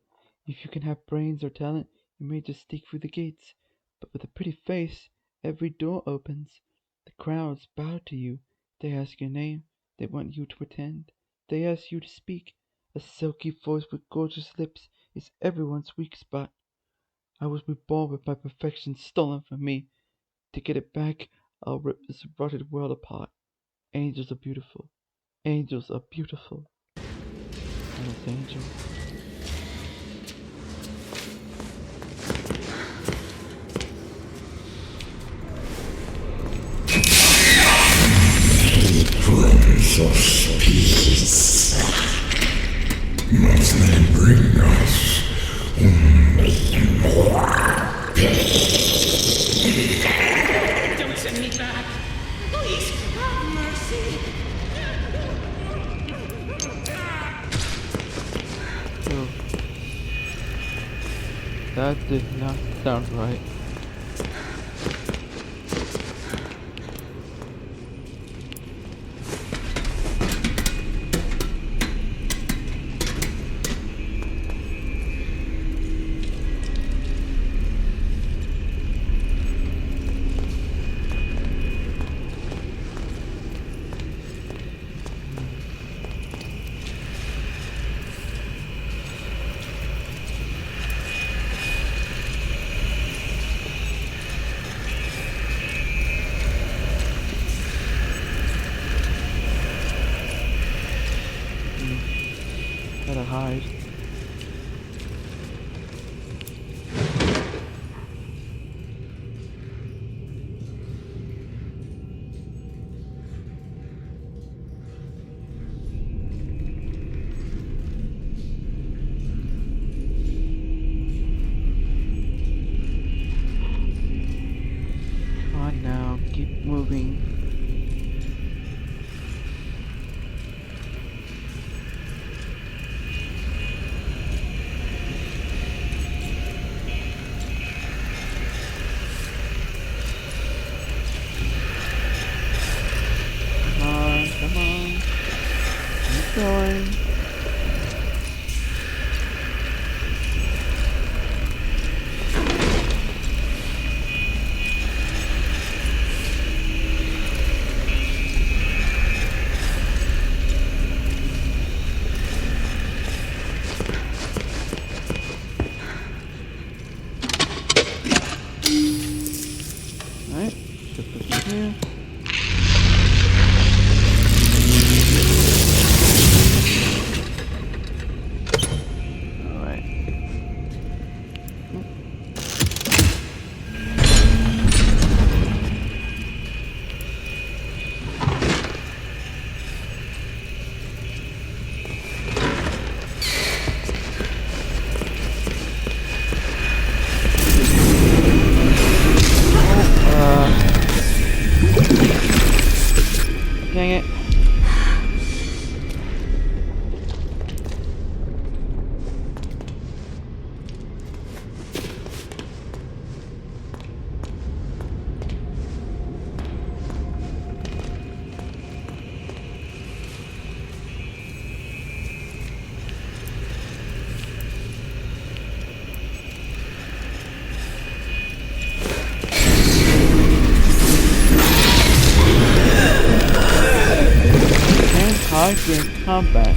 If you can have brains or talent, you may just sneak through the gates. But with a pretty face, every door opens. The crowds bow to you. They ask your name. They want you to attend. They ask you to speak. A silky voice with gorgeous lips is everyone's weak spot. I was reborn with my perfection stolen from me. To get it back, I'll rip this rotted world apart. Angels are beautiful. Angels are beautiful. Alice Angel. Prince of Peace. Must they bring us only more pain? Don't send me back. Please, have mercy. Oh. That did not sound right. Gotta hide. going. Alright, just put this here. Alright. Dang it. High during combat.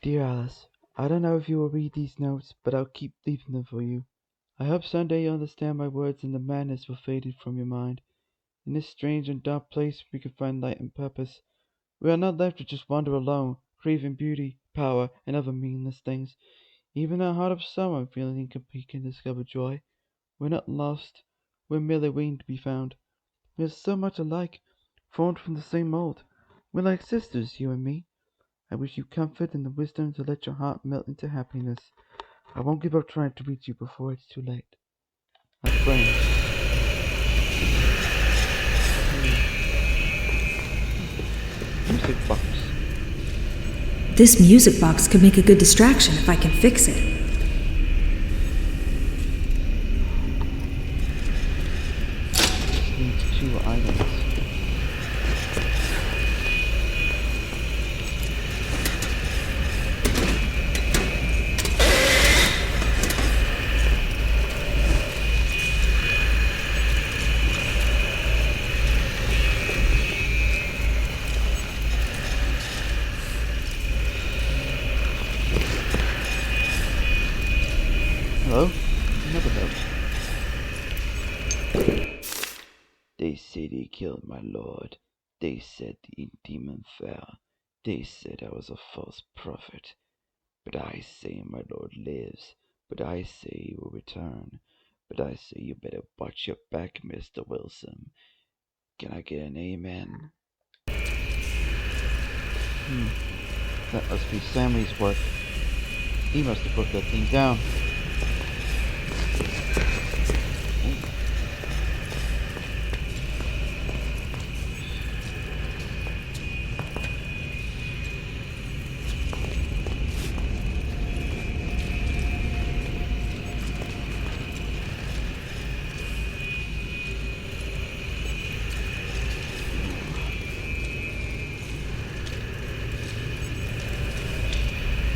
Dear Alice, I don't know if you will read these notes, but I'll keep leaving them for you. I hope someday you'll understand my words and the madness will fade from your mind. In this strange and dark place we can find light and purpose. We are not left to just wander alone, craving beauty, power, and other meaningless things. Even in the heart of someone feeling incomplete can discover joy. We're not lost. We're merely waiting to be found. We're so much alike, formed from the same mold. We're like sisters, you and me. I wish you comfort and the wisdom to let your heart melt into happiness. I won't give up trying to reach you before it's too late. My friends. Music box. This music box could make a good distraction if I can fix it. Needs 2 items. Hello? Another note. They say they killed my lord. They said the ink demon fell. They said I was a false prophet. But I say my lord lives. But I say he will return. But I say you better watch your back, Mr. Wilson. Can I get an amen? That must be Sammy's work. He must have put that thing down.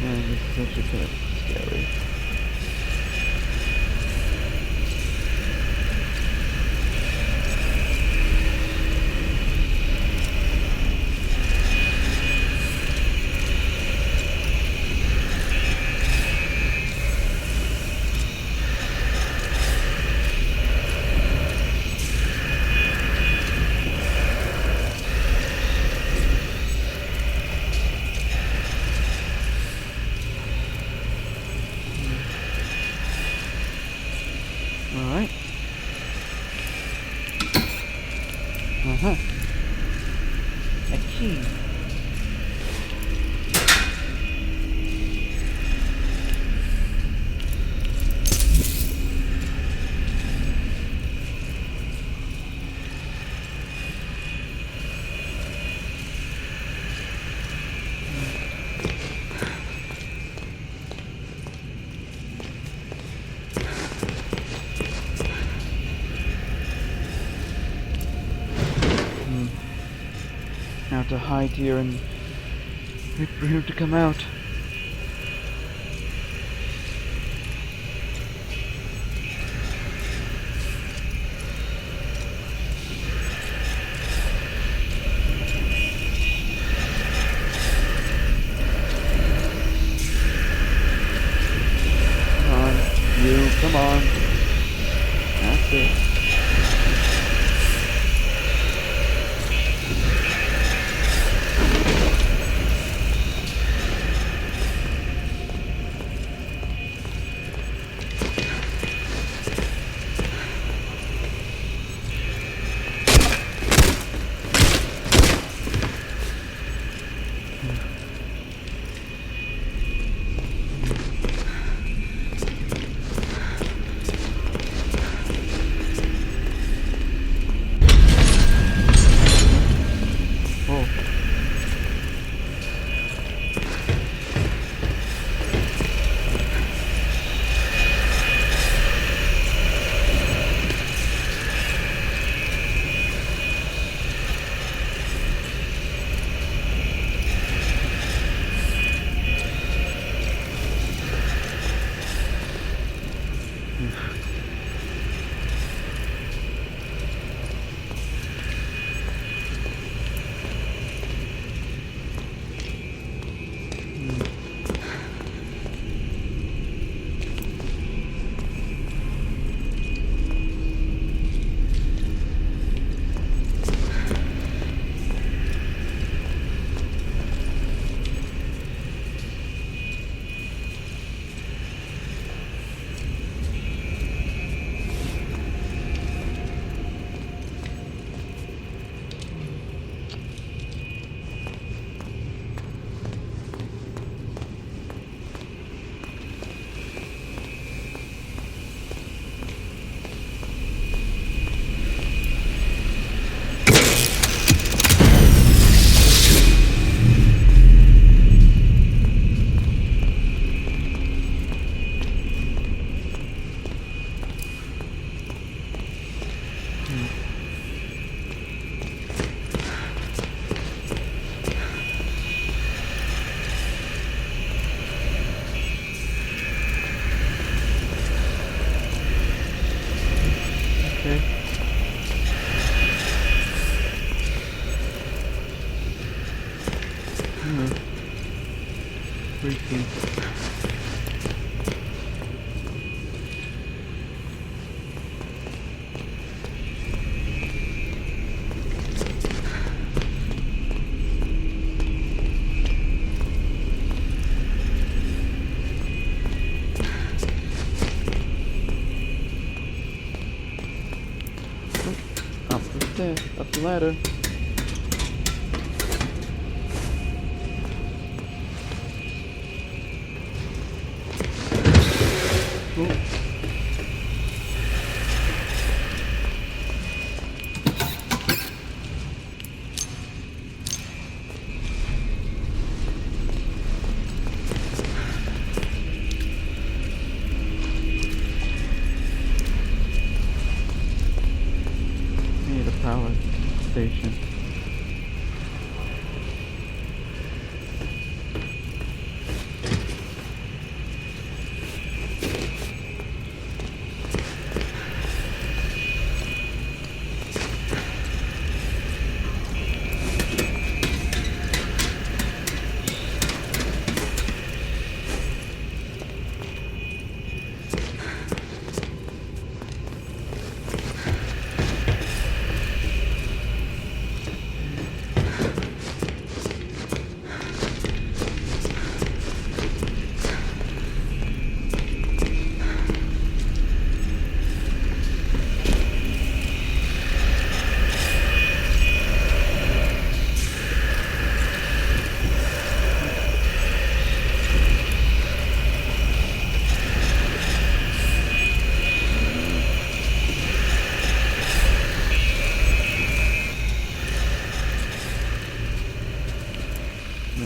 Man, this is actually kind of scary. Huh. A key. Now to hide here and wait for him to come out. Come on, you, come on. That's it. Oh. Okay. Freaky. Up the stairs, up the ladder. Oh. Need a power station.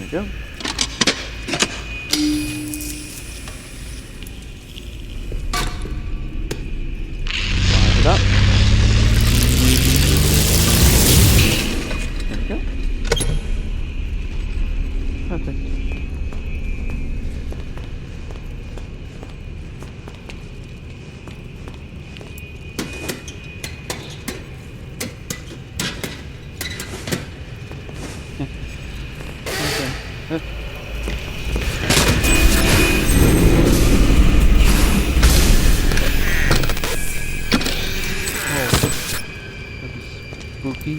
we go. Fire it up. There we go. Perfect. Spooky.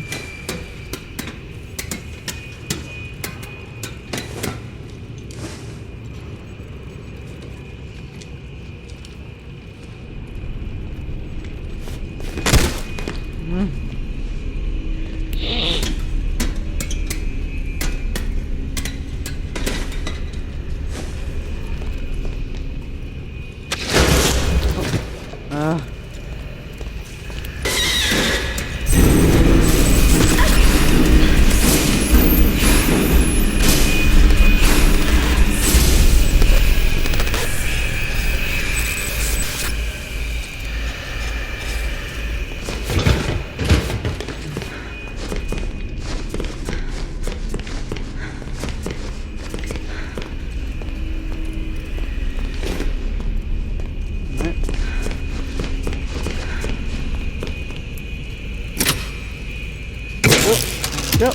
Go.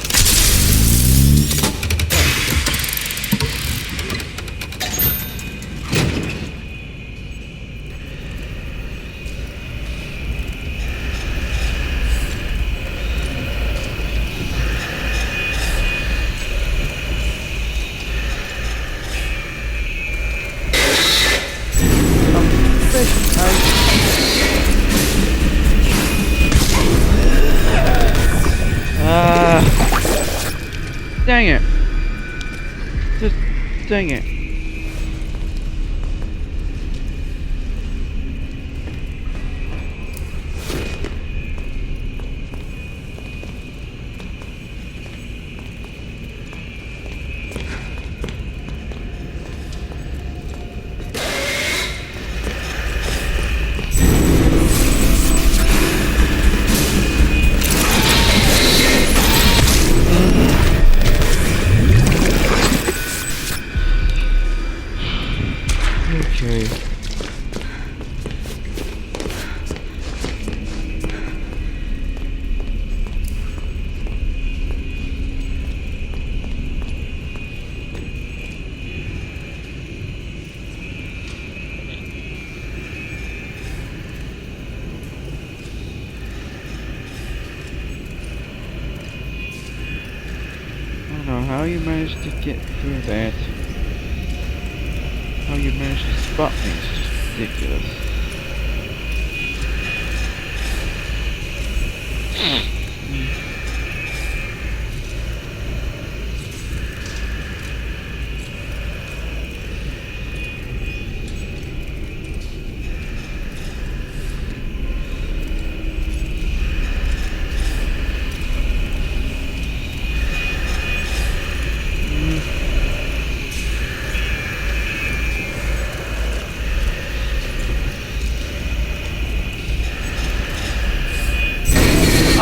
Dang it. Just dang it. Okay. I don't know how you managed to get through that. How you managed to spot me is just ridiculous.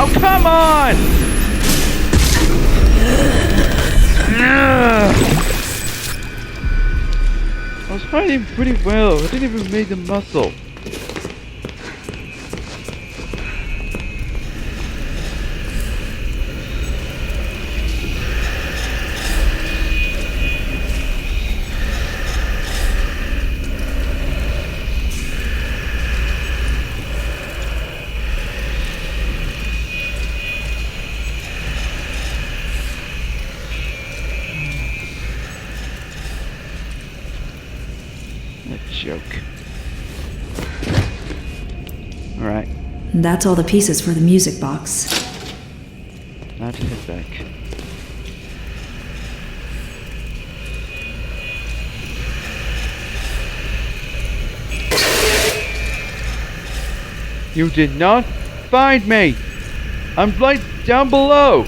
Oh, come on! I was fighting pretty well. I didn't even make the muscle. Joke. Alright. That's all the pieces for the music box. Now to head back. You did not find me! I'm right down below!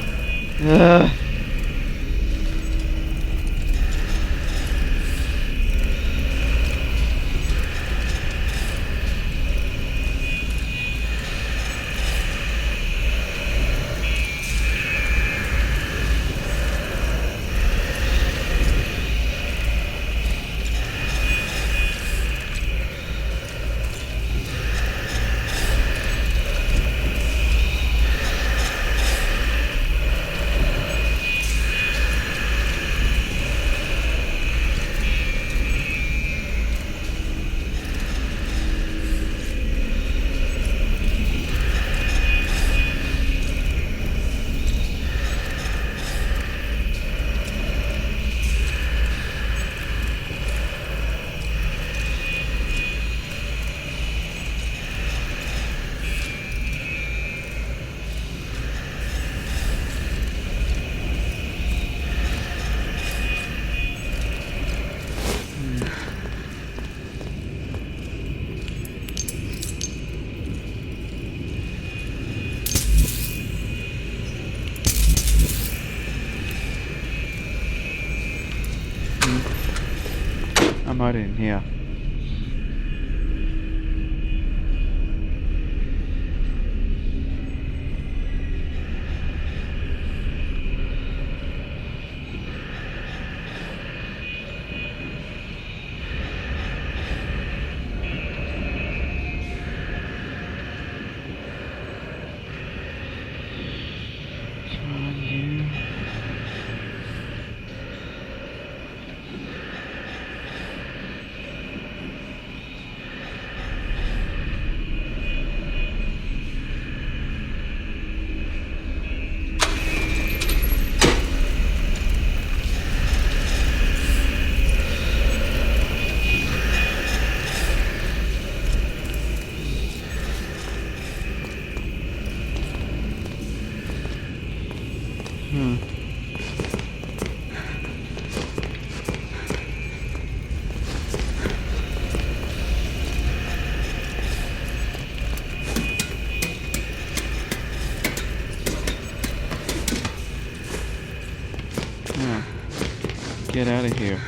hide in here. Get out of here.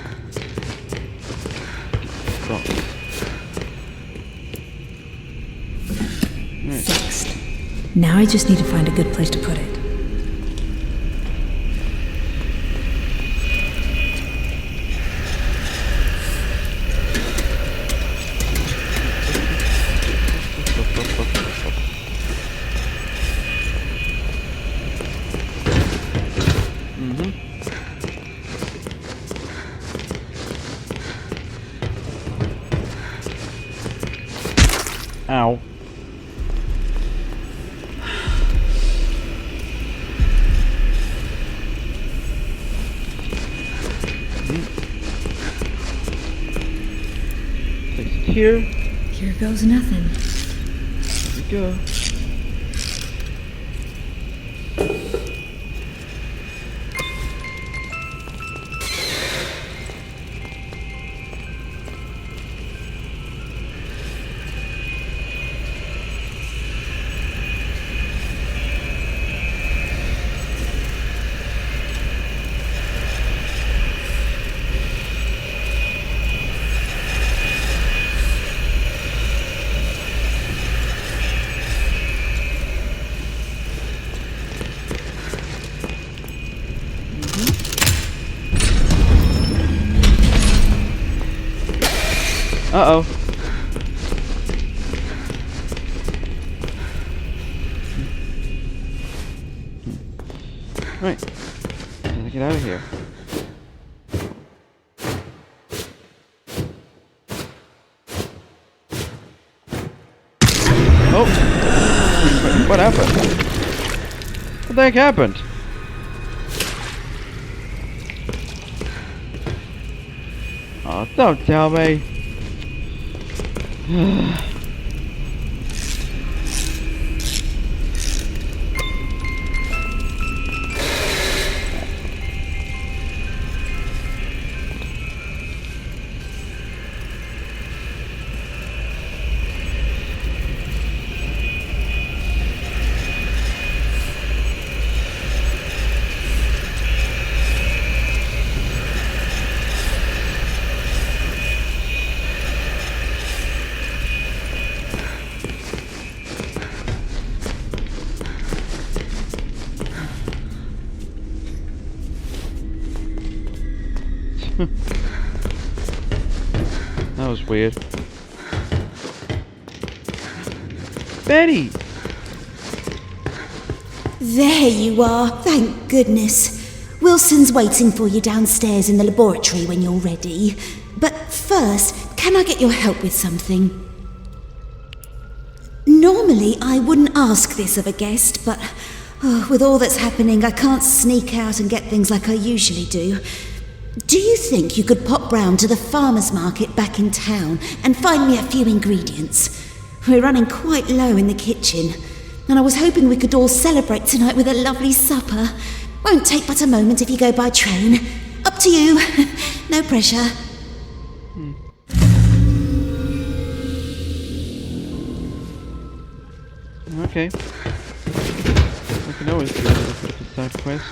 Fixed. Now I just need to find a good place to put it. Ow. Place it here. Here goes nothing. Here we go. Uh-oh. Right. Gotta get out of here. Oh! What happened? What the heck happened? Oh, don't tell me. That was weird. Bendy! There you are, thank goodness. Wilson's waiting for you downstairs in the laboratory when you're ready. But first, can I get your help with something? Normally, I wouldn't ask this of a guest, but with all that's happening, I can't sneak out and get things like I usually do. Do you think you could pop round to the farmer's market back in town and find me a few ingredients? We're running quite low in the kitchen, and I was hoping we could all celebrate tonight with a lovely supper. Won't take but a moment if you go by train. Up to you. No pressure. Okay. I can always do a little bit of a side quest.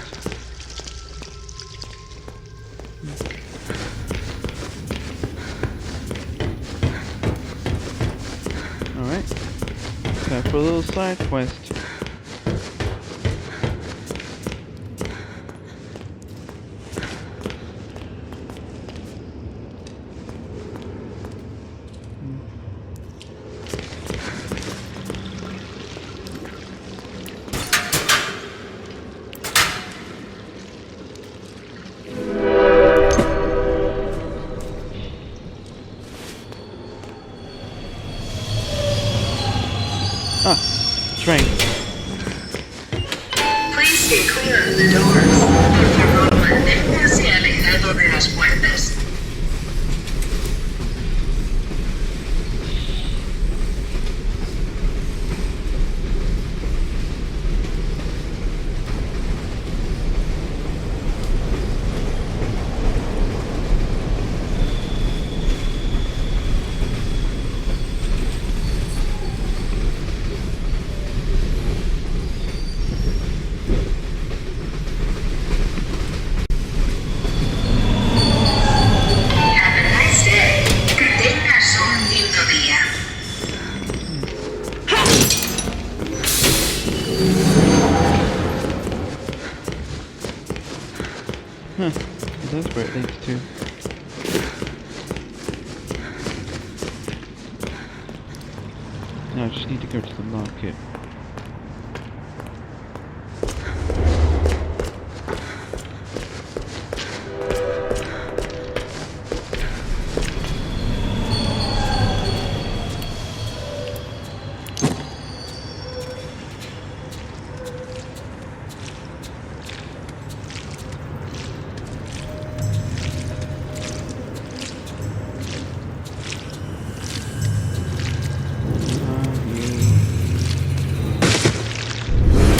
Time for a little side quest. Train. Please stay clear of the doors. Por favor, manténgase alejado de las puertas. That's where it leads to. Now I just need to go to the market.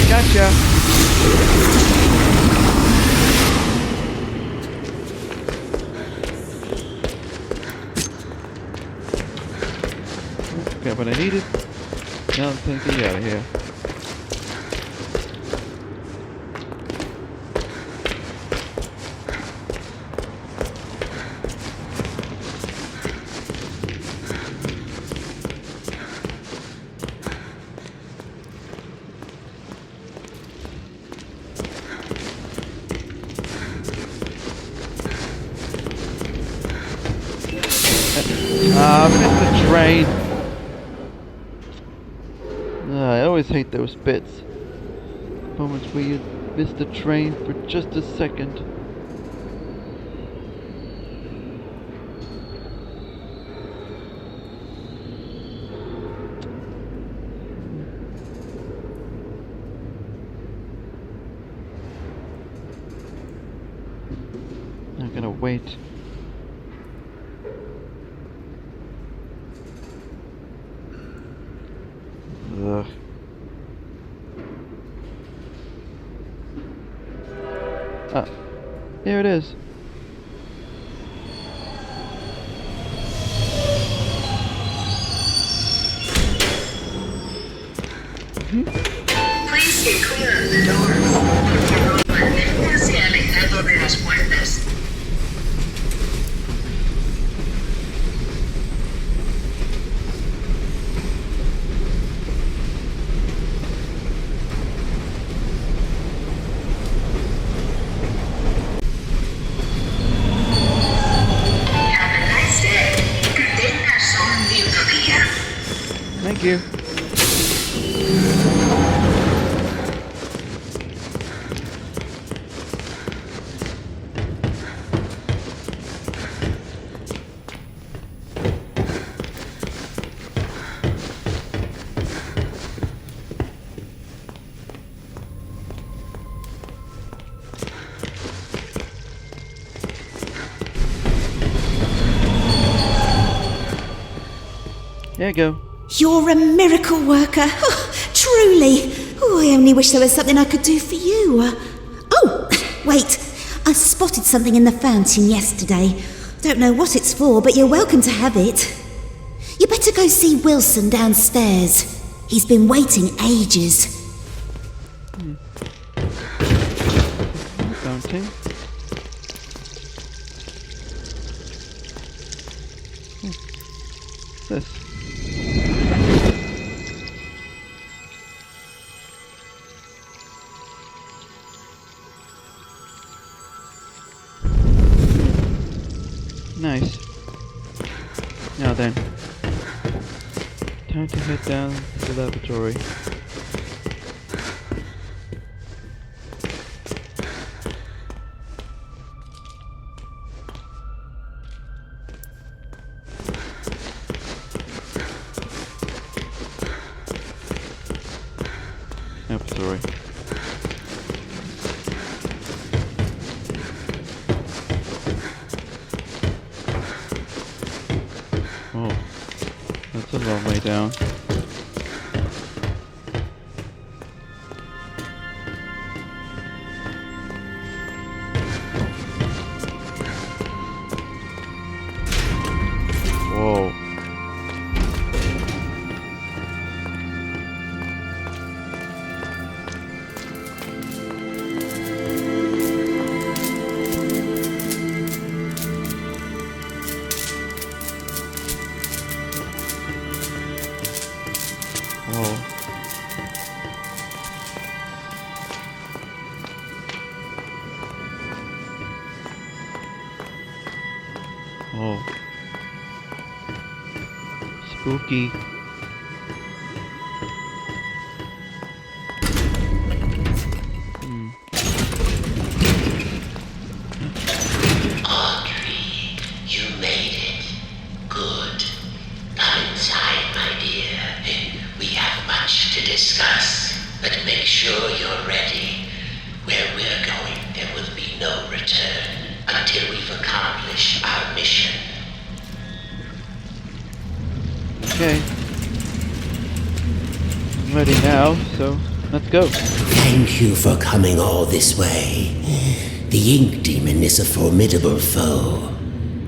Gotcha! Got what I needed. Now I'm time to get out of here. I missed the train. I always hate those bits. Moments where you miss the train for just a second. I'm gonna wait. Ugh. Ah, here it is. Please stay clear of the doors. Por favor, manténgase alejado de las puertas. Thank you. There you go. You're a miracle worker. Oh, truly. Oh, I only wish there was something I could do for you. Oh, wait. I spotted something in the fountain yesterday. Don't know what it's for, but you're welcome to have it. You better go see Wilson downstairs. He's been waiting ages. Fountain. What's this? Nice. Now then, time to head down to the laboratory. Laboratory. Oh, that's a long way down. Whoa. Whoa. Oh. Spooky. Audrey, you made it. Good. Come inside, my dear. We have much to discuss, but make sure you're ready. Where we're going, there will be no return until we've accomplished our mission. Okay. I'm ready now, so let's go. Thank you for coming all this way. The Ink Demon is a formidable foe.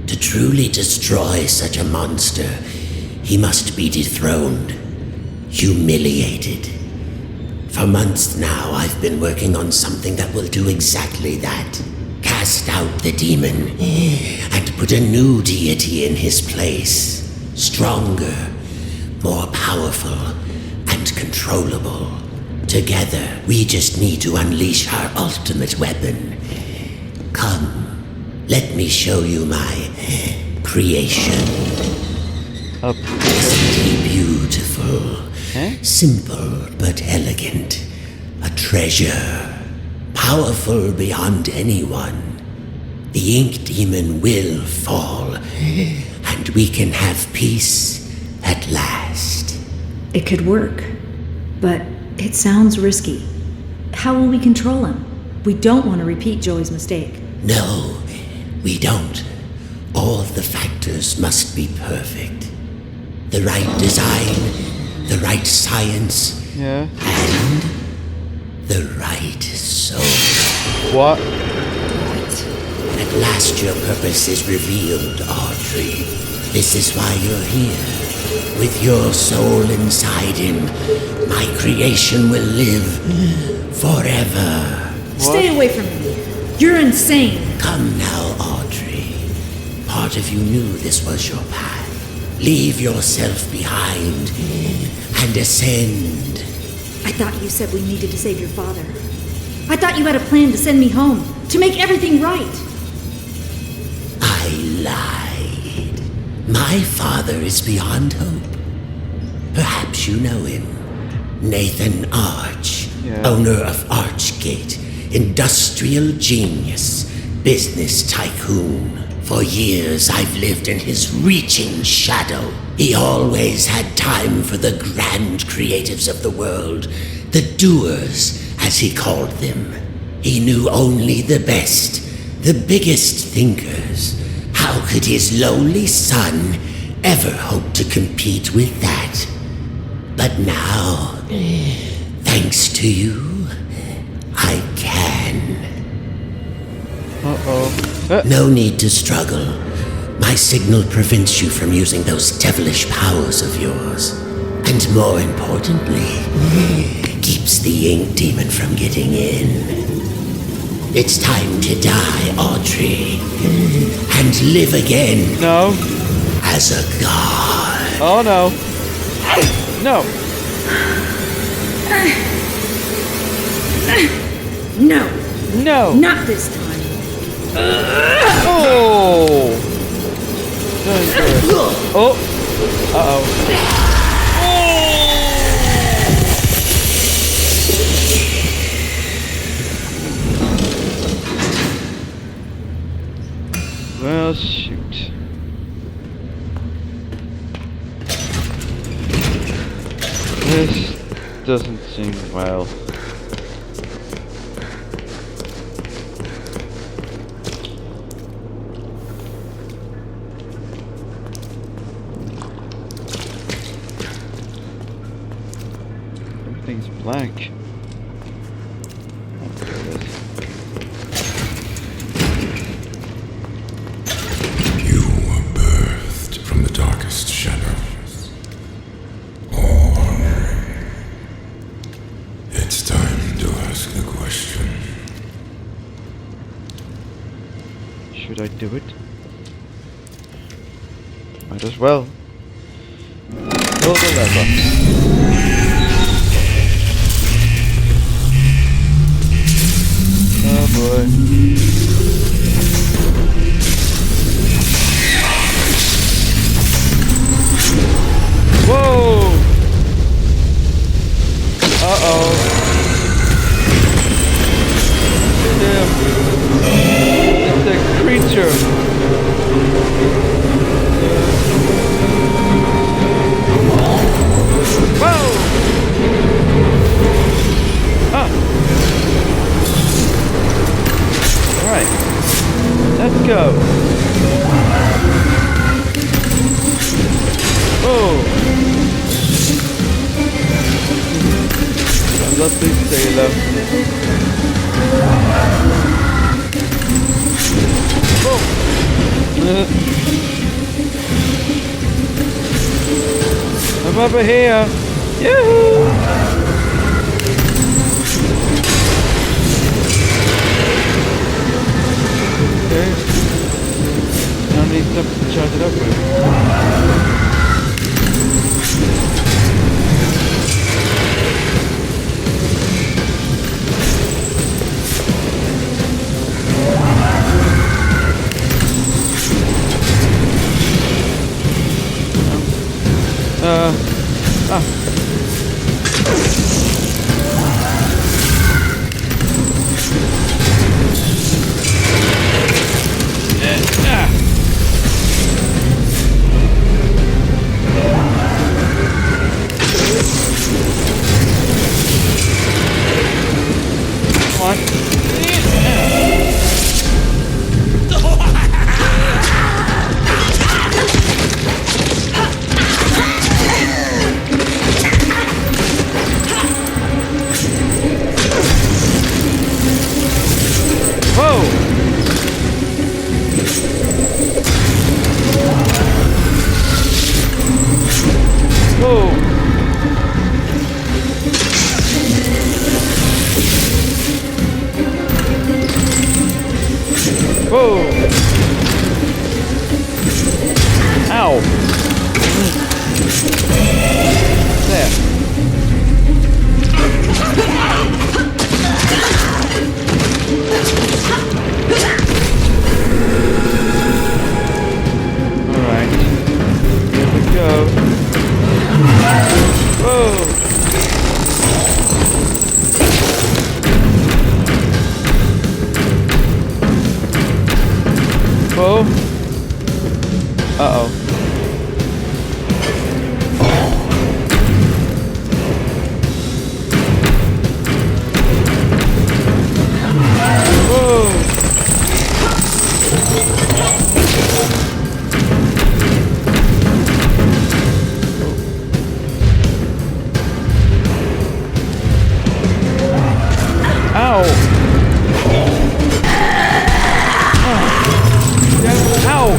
To truly destroy such a monster, he must be dethroned, humiliated. For months now, I've been working on something that will do exactly that. Cast out the demon and put a new deity in his place. Stronger, more powerful, and controllable. Together, we just need to unleash our ultimate weapon. Come, let me show you my creation. Isn't he beautiful? Simple but elegant. A treasure. Powerful beyond anyone. The Ink Demon will fall, and we can have peace at last. It could work, but it sounds risky. How will we control him? We don't want to repeat Joey's mistake. No, we don't. All the factors must be perfect. The right design, the right science, Yeah. and the right soul. What? At last your purpose is revealed, Audrey. This is why you're here. With your soul inside him, my creation will live forever. Stay away from me. You're insane. Come now, Audrey. Part of you knew this was your path. Leave yourself behind and ascend. I thought you said we needed to save your father. I thought you had a plan to send me home, to make everything right. I lied. My father is beyond hope. Perhaps you know him. Nathan Arch, owner of Archgate, industrial genius, business tycoon. For years I've lived in his reaching shadow. He always had time for the grand creatives of the world, the doers, as he called them. He knew only the best, the biggest thinkers. How could his lowly son ever hope to compete with that? But now, thanks to you, I can. No need to struggle. My signal prevents you from using those devilish powers of yours. And more importantly, keeps the Ink Demon from getting in. It's time to die, Audrey. And live again. No. As a god. Oh no. No. No. No. Not this time. Oh. Oh! Uh-oh. Well, shoot. This doesn't seem well. Everything's blank. Oh, there it is. You were birthed from the darkest shadows. All hungry. It's time to ask the question. Should I do it? Might as well. Pull the lever. Oh boy. Whoa! Uh-oh. It's a creature. Whoa! Ah! Alright. Let's go. Whoa! A lovely sailor. Whoa! I'm over here. Yahoo! Okay. Now I need something to charge it up with. Whoa! Ow! There. Alright. Here we go. Whoa! Whoa. Uh-oh. Whoa. Ow. Ow!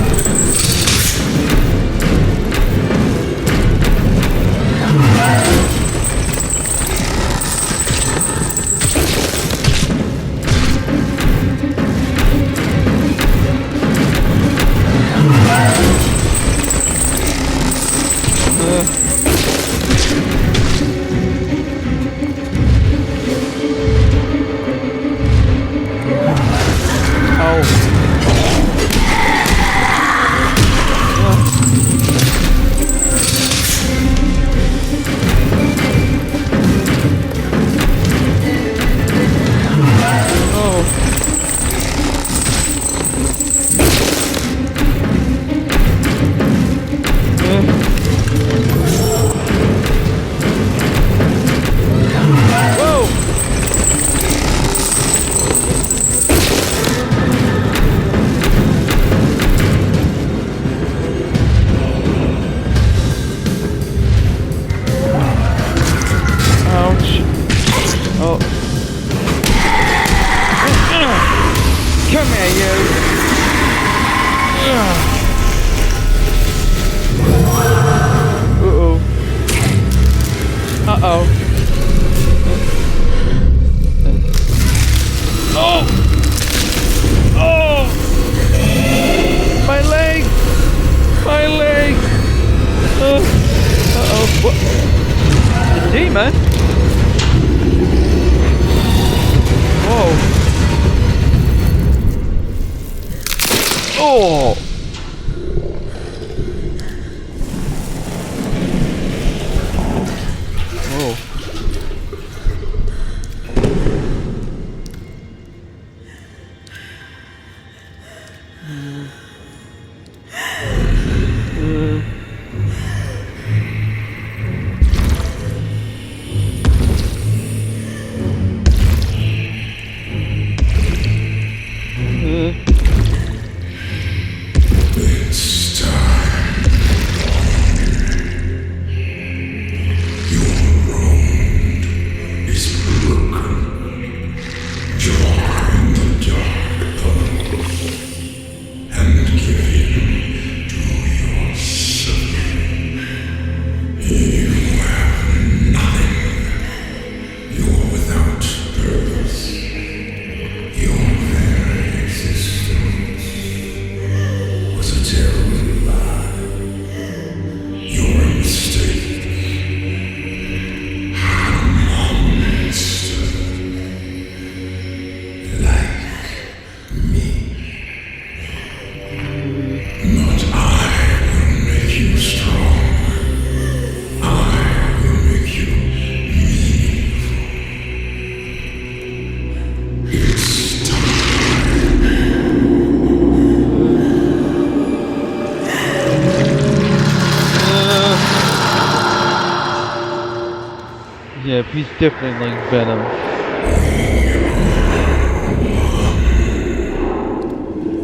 He's definitely like Venom.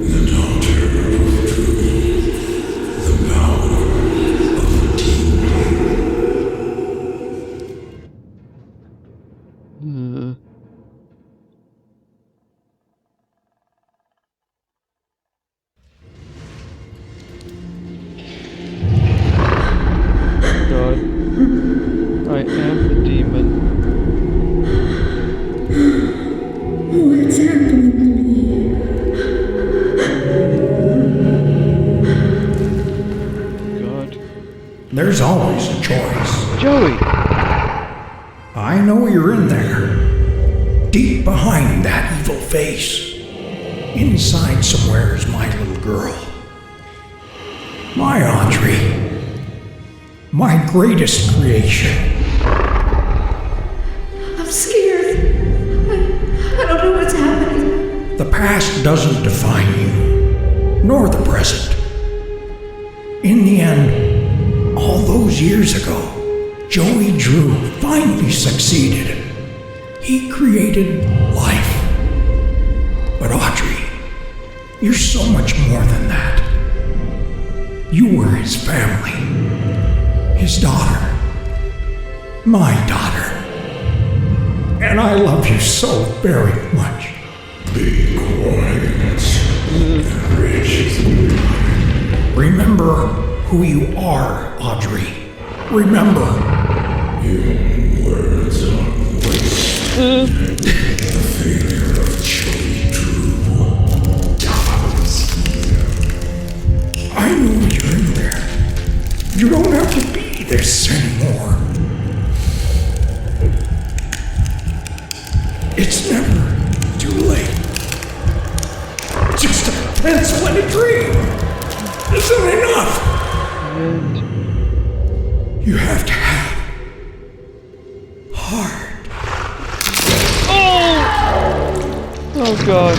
The daughter of truth, the power of a demon. God, I am the demon. What's happening to me? God. There's always a choice. Joey! I know you're in there. Deep behind that evil face. Inside somewhere is my little girl. My Audrey. My greatest creation. I'm scared. I don't know what's happening. The past doesn't define you, nor the present. In the end, all those years ago, Joey Drew finally succeeded. He created life. But Audrey, you're so much more than that. You were his family, his daughter, my daughter. And I love you so very much. Be quiet, Rich. Remember who you are, Audrey. Remember. Your words are wasted. The failure of Joey Drew dies here. I know you're in there. You don't have to be this anymore. It's never too late. Just a pencil and a dream isn't enough. And You have to have heart. oh God.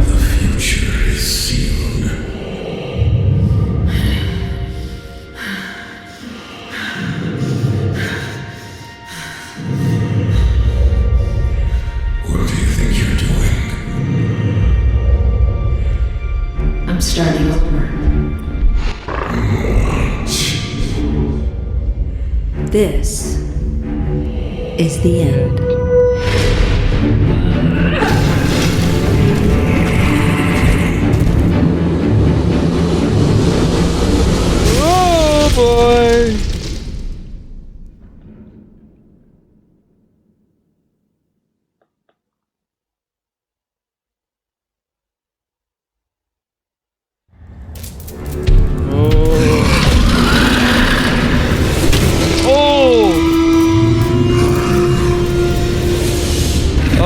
The future is sealed. What do you think you're doing? I'm starting over. This is the end. Oh boy.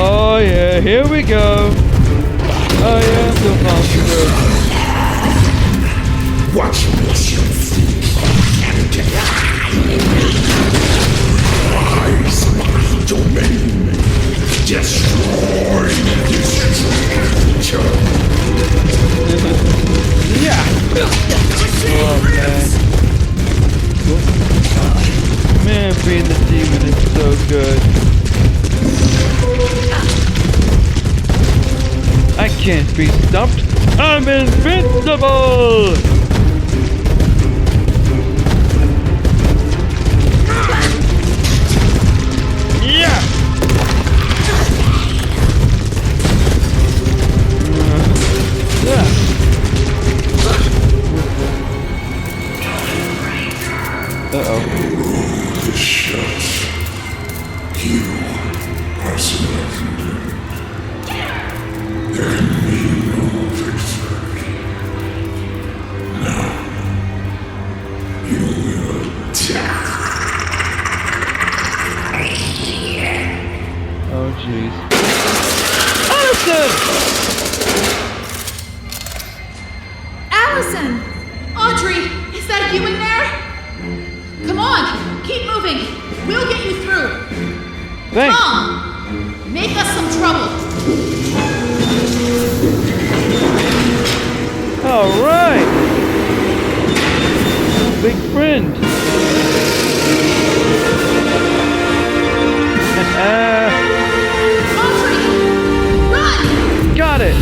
Oh yeah, here we go. I am the monster. What makes you think you can rise my domain? Destroy this creature. Yeah. Oh man. Man, being the demon is so good. I can't be stopped. I'm invincible! Yeah! Yeah. Uh-oh. The shut. You are surrounded. There can be no victory. Now, you will die. Oh, jeez. Allison! Allison! Audrey, is that you in there? Come on, keep moving. We'll get you through. Thanks. Come, make us some trouble. All right. Big friend. Run! Got it!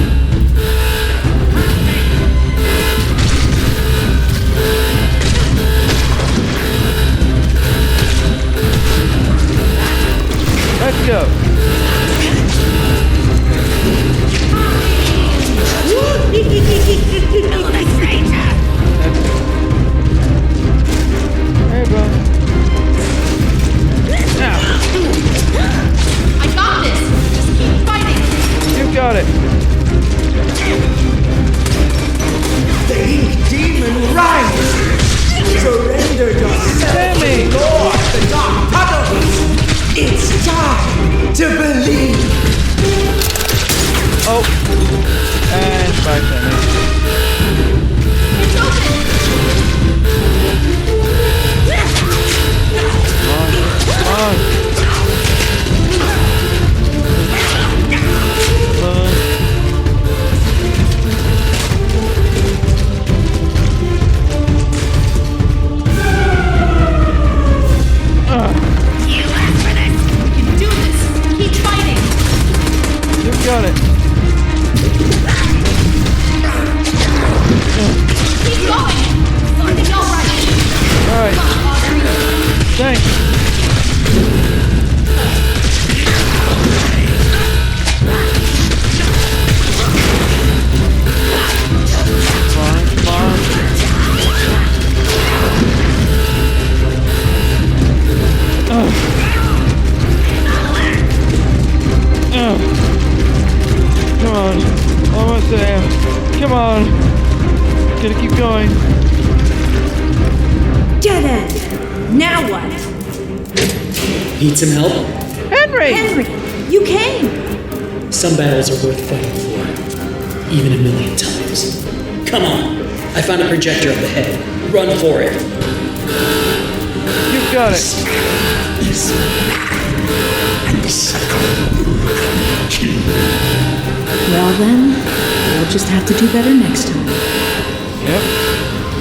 Let's go! Hey, bro. Now. I got this! Just keep fighting! You got it! The ink demon rises! Surrender yourself to the Lord, the dark tunnels! It's time to believe! Oh! And bye, Sammy. It's open! Come on! You asked for this! You can do this! Keep fighting! You got it! Keep going! You'll be alright! Alright. Come on, Audrey! Thanks! Come on, come on. Come on, almost there. Come on, gotta keep going. Dead end! Now what? Need some help? Henry! Henry, you came! Some battles are worth fighting for, even a million times. Come on, I found a projector up ahead. Run for it. You got it. And the cycle will continue. Well then, we'll just have to do better next time. Yep,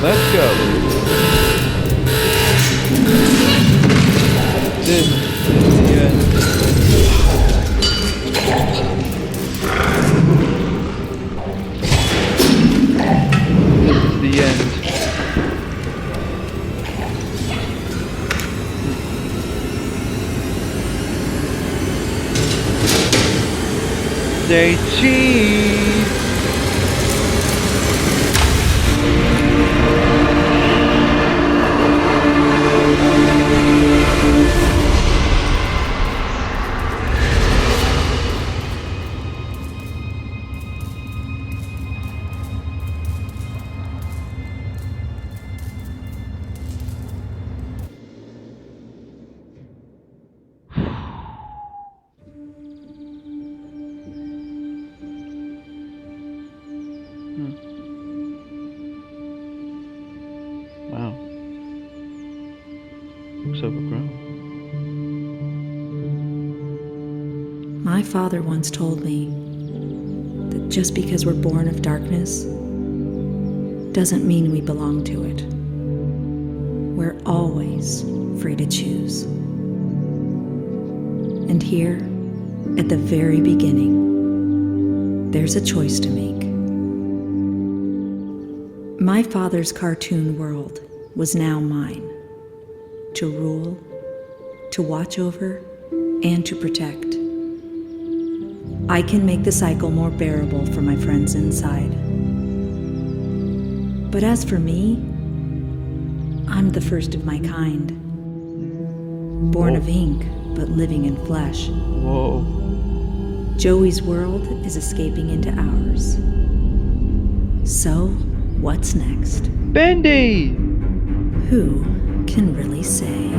let's go. This is the end. This is the end. Say cheese. Wow. Looks overgrown. My father once told me that just because we're born of darkness doesn't mean we belong to it. We're always free to choose. And here, at the very beginning, there's a choice to make. My father's cartoon world was now mine, to rule, to watch over, and to protect. I can make the cycle more bearable for my friends inside. But as for me, I'm the first of my kind. Born of ink, but living in flesh. Whoa. Joey's world is escaping into ours. So, what's next? Bendy! Who can really say?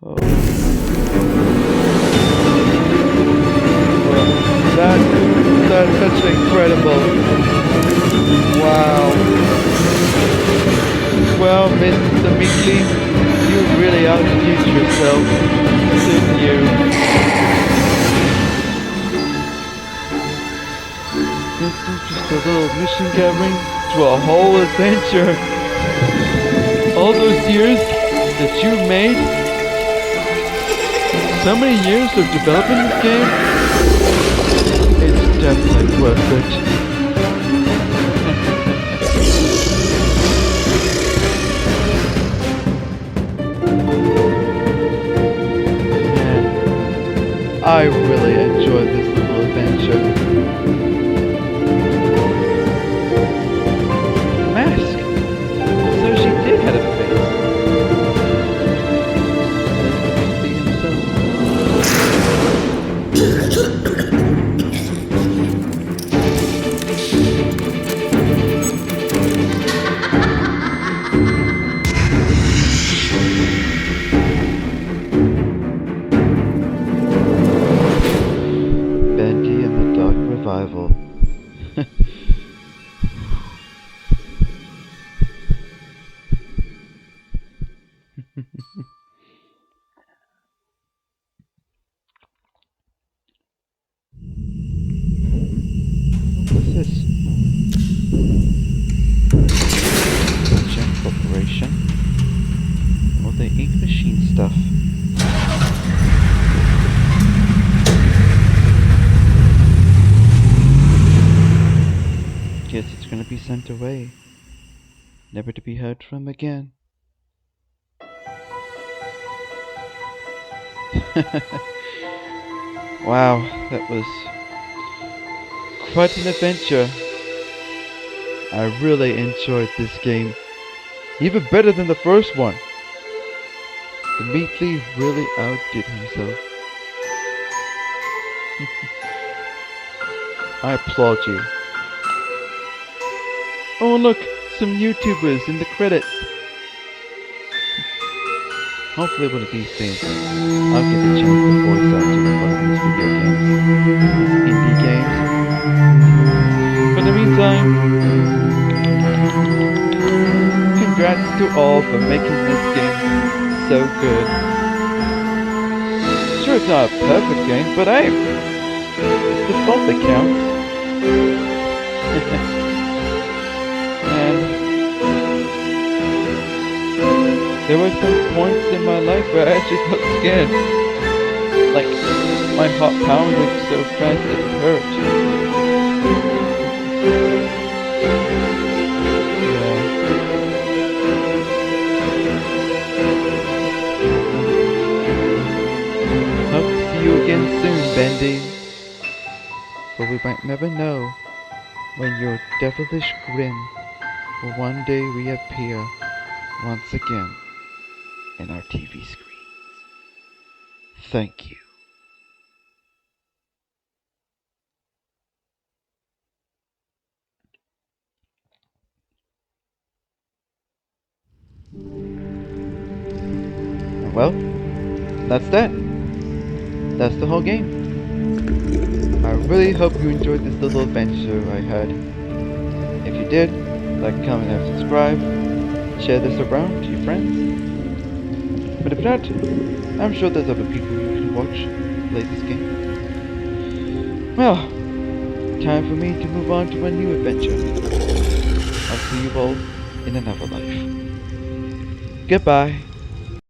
Oh. That's such incredible. Wow. Well, Mr. Meatley, you really outdid yourself, didn't you? This is just a little mission gathering to a whole adventure. All those years that you made, so many years of developing this game, it's definitely worth it. Man, I really enjoyed this little adventure. Mask! So she did have a face. See himself. Bendy and the Dark Revival. What's this? Check Corporation. All the ink machine stuff. Guess it's gonna be sent away, never to be heard from again. Wow, that was quite an adventure. I really enjoyed this game, even better than the first one. The Meatly really outdid himself. I applaud you. Oh look, some YouTubers in the credits. Hopefully one of these days, I'll get the chance to voice acting in one of these video games. Indie games. But in the meantime, congrats to all for making this game so good. Sure, it's not a perfect game, but hey, it's the thought that counts. And there were some points in my life where I actually felt scared. Like, my heart pounded so fast that it hurt. Yeah. Hope to see you again soon, Bendy. But we might never know when your devilish grin will one day reappear once again in our TV screens. Thank you. Well, that's that. That's the whole game. I really hope you enjoyed this little adventure I had. If you did, like, comment, and subscribe. Share this around to your friends. But if not, I'm sure there's other people you can watch play this game. Well, time for me to move on to a new adventure. I'll see you all in another life. Goodbye.